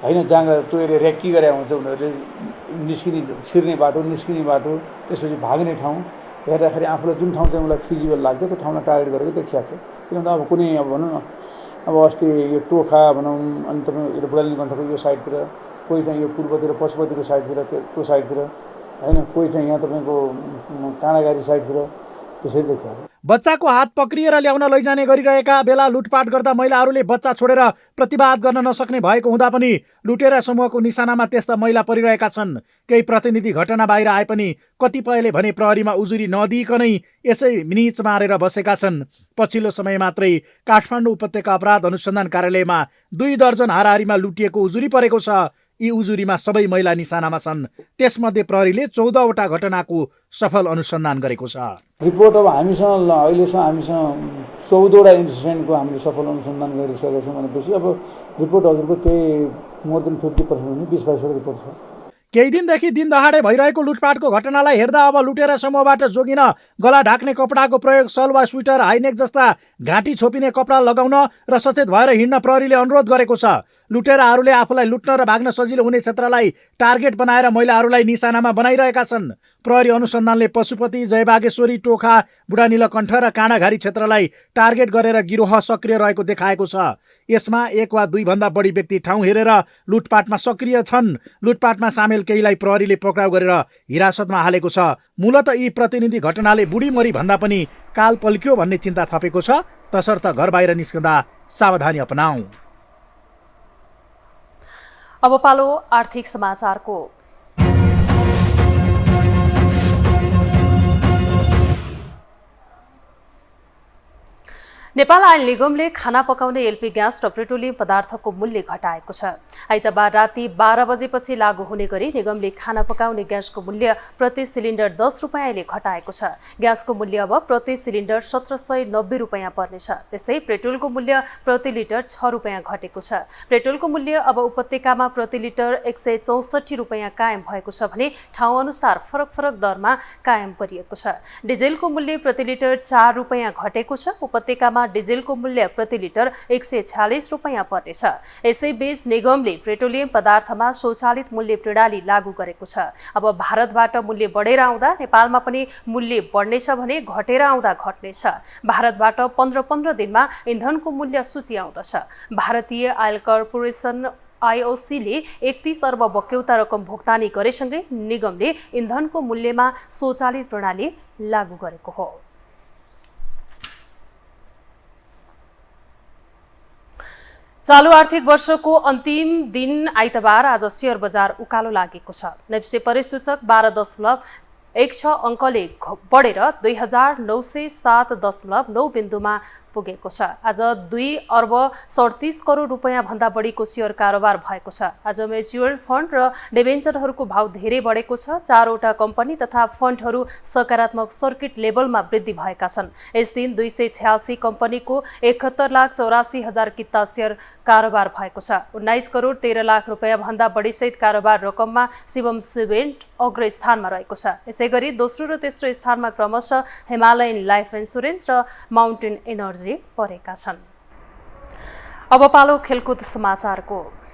होइन, जहाँ त्यो एरिया रेकी गरे हुन्छ उनीहरूले निस्किने छिर्ने बाटो, निस्किने बाटो, त्यसपछि भाग्ने ठाउँ हेर्दाखेरि आफूलाई जुन ठाउँ चाहिँ उसलाई फिजिबल लाग्छ त्यो ठाउँलाई टार्गेट गरेको देखिएको छ। किनभने अब कुनै अब भनौँ न अब अस्ति यो टोखा भनौँ, अनि तपाईँ यो बुढाली कण्ठको यो साइडतिर, कोही चाहिँ यो पूर्वतिर पशुपतिको साइडतिर, त्यो साइडतिर होइन, कोही चाहिँ यहाँ तपाईँको काँडागारी साइडतिर त्यसरी देखिएको। बच्चाको हात पक्रिएर ल्याउन लैजाने गरिरहेका बेला लुटपाट गर्दा महिलाहरूले बच्चा छोडेर प्रतिवाद गर्न नसक्ने भएको हुँदा पनि लुटेरा समूहको निशानामा त्यस्ता महिला परिरहेका छन्। केही प्रतिनिधि घटना बाहिर आए पनि कतिपयले भने प्रहरीमा उजुरी नदिइकनै यसै मिनिच मारेर बसेका छन्। पछिल्लो समय मात्रै काठमाडौँ उपत्यका अपराध अनुसन्धान कार्यालयमा 2 दर्जन हाराहारीमा लुटिएको उजुरी परेको छ। यी उजुरीमा सबै महिला निशानामा छन्। त्यसमध्ये प्रहरीले 14वटा घटनाको सफल अनुसन्धान गरेको छ। रिपोर्ट अब अहिलेसम्म 14वटा इन्सिडेन्टको हामीले सफल अनुसन्धान गरिसकेका छौँ भनेपछि अब रिपोर्ट हजुरको त्यही मोर देन 50% हुने 20-22 रिपोर्ट छ। केही दिनदेखि दिनदहाडे भइरहेको लुटपाटको घटनालाई हेर्दा अब लुटेरा समूहबाट जोगिन गला ढाक्ने कपडाको प्रयोग, सल वा स्वेटर, हाइनेक जस्ता घाँटी छोपिने कपडा लगाउन र सचेत भएर हिँड्न प्रहरीले अनुरोध गरेको छ। लुटेराहरूले आफूलाई लुट्न र भाग्न सजिलो हुने क्षेत्रलाई टार्गेट बनाएर महिलाहरूलाई निशानामा बनाइरहेका छन्। प्रहरी अनुसन्धानले पशुपति, जयबागेश्वरी, टोखा, बुढानीलकण्ठ र काँडाघारी क्षेत्रलाई टार्गेट गरेर गिरोह सक्रिय रहेको देखाएको छ। यसमा 1 वा 2 भन्दा बढी व्यक्ति ठाउँ हेरेर लुटपाटमा सक्रिय छन्। लुटपाटमा सामेल केहीलाई प्रहरीले पक्राउ गरेर हिरासतमा हालेको छ। मूलत यी प्रतिनिधि घटनाले बुढी मरी भन्दा पनि काल पल्क्यो भन्ने चिन्ता थपेको छ। तसर्थ घर बाहिर निस्कँदा सावधानी अपनाऊ। अब पालो आर्थिक समाचारको। नेपाल आयल निगमले खाना पकाउने एलपी ग्यास र पेट्रोलियम पदार्थको मूल्य घटाएको छ। आइतबार राति 12 बजेपछि लागू हुने गरी निगमले खाना पकाउने ग्यासको मूल्य प्रति सिलिन्डर 10 रुपैयाँले घटाएको छ। ग्यासको मूल्य अब प्रति सिलिन्डर 1790 रुपैयाँ पर्नेछ। त्यस्तै पेट्रोलको मूल्य प्रति लिटर 6 रुपैयाँ घटेको छ। पेट्रोलको मूल्य अब उपत्यकामा प्रति लिटर 164 रुपैयाँ कायम भएको छ भने ठाउँ अनुसार फरक दरमा कायम गरिएको छ। डिजेलको मूल्य प्रति लिटर 4 रुपैयाँ घटेको छ। उपत्यकामा डिजेलको मूल्य प्रति लिटर 146 रुपैयाँ पर्नेछ। यसैबीच निगमले पेट्रोलियम पदार्थमा स्वचालित मूल्य प्रणाली लागू गरेको छ। अब भारतबाट मूल्य बढेर आउँदा नेपालमा पनि मूल्य बढ्नेछ भने घटेर आउँदा घट्नेछ। भारतबाट 15 दिनमा इन्धनको मूल्य सूची आउँदछ। भारतीय आयल कर्पोरेसन आईओसीले 31 अर्ब बक्यौता रकम भुक्तानी गरेसँगै निगमले इन्धनको मूल्यमा स्वचालित प्रणाली लागू गरेको हो। चालू आर्थिक वर्षको अन्तिम दिन आइतबार आज शेयर बजार उकालो लागेको छ। नेप्से परिसूचक 12.16 अङ्कले बढेर 2907.9 बिन्दुमा पुगेको छ। आज 2 अर्ब 37 करोड रुपैयाँ भन्दा बढीको शेयर कारोबार भएको छ। आज म्युचुअल फन्ड र डिबेन्चरहरूको भाव धेरै बढेको छ। 4 वटा कम्पनी तथा फन्डहरू सकारात्मक सर्किट लेभलमा वृद्धि भएका छन्। यस दिन 286 कम्पनीको 71,84,000 किता शेयर कारोबार भएको छ। 19 करोड 13 लाख रुपैयाँ भन्दा बढी सहित कारोबार रकममा शिवम सिमेन्ट अग्र स्थानमा रहेको छ। यसैगरी दोस्रो र तेस्रो स्थानमा क्रमशः हिमालयन लाइफ इन्सुरेन्स र माउन्टेन एनर्जी परेका छन्। अब पालो खेलकुद समाचारको।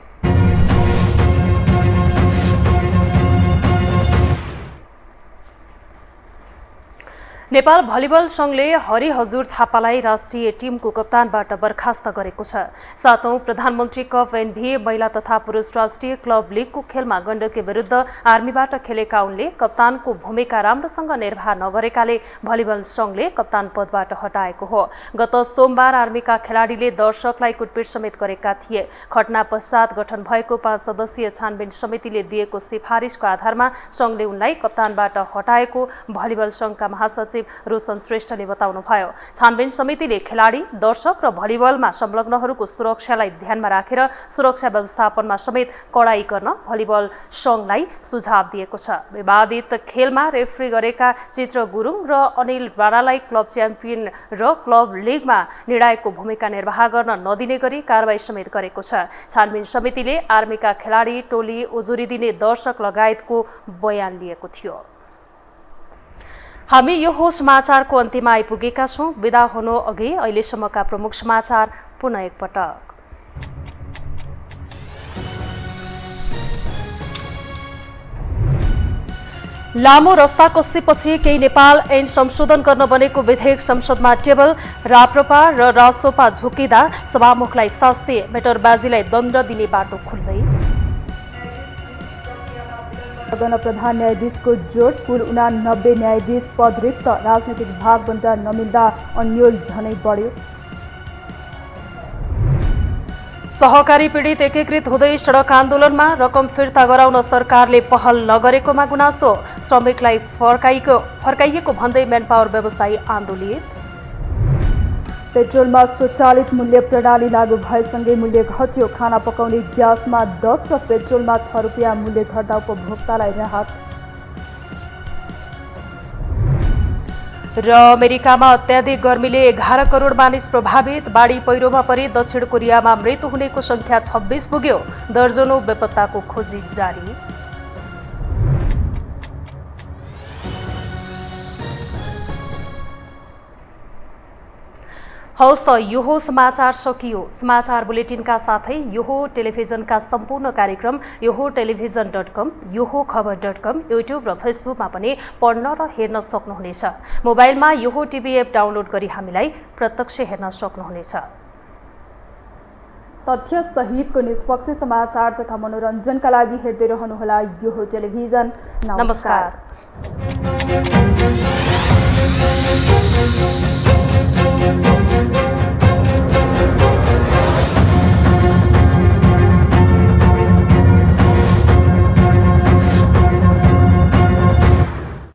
नेपाल भलिबल संघले हरिहजुर थापालाई राष्ट्रिय टिमको कप्तानबाट बर्खास्त गरेको छ। 7औं प्रधानमन्त्री कप एनबीए महिला तथा पुरुष राष्ट्रिय क्लब लिगको खेलमा गण्डकी विरुद्ध आर्मीबाट खेलेका उनले कप्तानको भूमिका राम्रोसँग निर्वाह नगरेकाले भलिबल संघले कप्तान पदबाट हटाएको हो। गत सोमबार आर्मीका खेलाडीले दर्शकलाई कुटपिट समेत गरेका थिए। घटना पश्चात गठन भएको 5 सदस्यीय छानबिन समितिले दिएको सिफारिसको आधारमा संघले उनलाई कप्तानबाट हटाएको भलिबल संघका महासचिव रोशन श्रेष्ठले बताउनुभयो। छानबिन समितिले खेलाडी, दर्शक र भलिबलमा संलग्नहरूको सुरक्षालाई ध्यानमा राखेर सुरक्षा व्यवस्थापनमा समेत कडाई गर्न भलिबल संघलाई सुझाव दिएको छ। विवादित खेलमा रेफ्री गरेका चित्र गुरुङ र अनिल राणालाई क्लब च्याम्पियन र क्लब लिगमा निर्णायकको भूमिका निर्वाह गर्न नदिने गरी कारबाही समेत गरेको छ। छानबिन समितिले आर्मीका खेलाडी, टोली, उजुरी दिने दर्शक लगायतको बयान लिएको थियो। हामी यो हो समाचारको अन्त्यमा आइपुगेका छौं। बिदा हुनु अघि अहिलेसम्मका प्रमुख समाचार पुनः एकपटक। लामो रस्ता कस्सीपछि केही नेपाल ऐन संशोधन गर्न बनेको विधेयक संसदमा टेबल। राप्रपा र रासोपा झुकिँदा सभामुखलाई शास्ति, मेटरबाजीलाई दण्ड दिने बाटो खुल्दै। सदन प्रधान न्यायाधीशको जोड, कुल 89 न्यायाधीश पद रिक्त, राजनैतिक भागभन्दा नमिल्दा अन्यल झनै बढ्यो। सहकारी पीडित एकीकृत हुँदै सडक आन्दोलनमा, रकम फिर्ता गराउन सरकारले पहल नगरेकोमा गुनासो। श्रमिकलाई फर्काइएको भन्दै म्यानपावर व्यवसायी आन्दोलित। पेट्रोलमा स्वचालित मूल्य प्रणाली लागू भएसँगै मूल्य घट्यो। खाना पकाउने ग्यासमा 10 र पेट्रोलमा 6 रुपियाँ मूल्य घट्दा उपभोक्तालाई राहत। र अमेरिकामा अत्याधिक गर्मीले 11 करोड मानिस प्रभावित। बाढी पहिरोमा परि दक्षिण कोरियामा मृत्यु हुनेको संख्या 26 पुग्यो। दर्जनौं बेपत्ताको खोजी जारी। हवस् त यो हो समाचार सकियो। समाचार बुलेटिनका साथै यो हो टेलिभिजनका सम्पूर्ण कार्यक्रम यो हो टेलिभिजन.com, यो हो खबर.com, युट्युब र फेसबुकमा पनि पढ्न र हेर्न सक्नुहुनेछ। मोबाइलमा यो हो टिभी एप डाउनलोड गरी हामीलाई प्रत्यक्ष हेर्न सक्नुहुनेछ। तथ्य सहितको निष्पक्ष समाचार तथा मनोरञ्जनका लागि हेर्दै रहनुहोला यो हो टेलिभिजन। नमस्कार।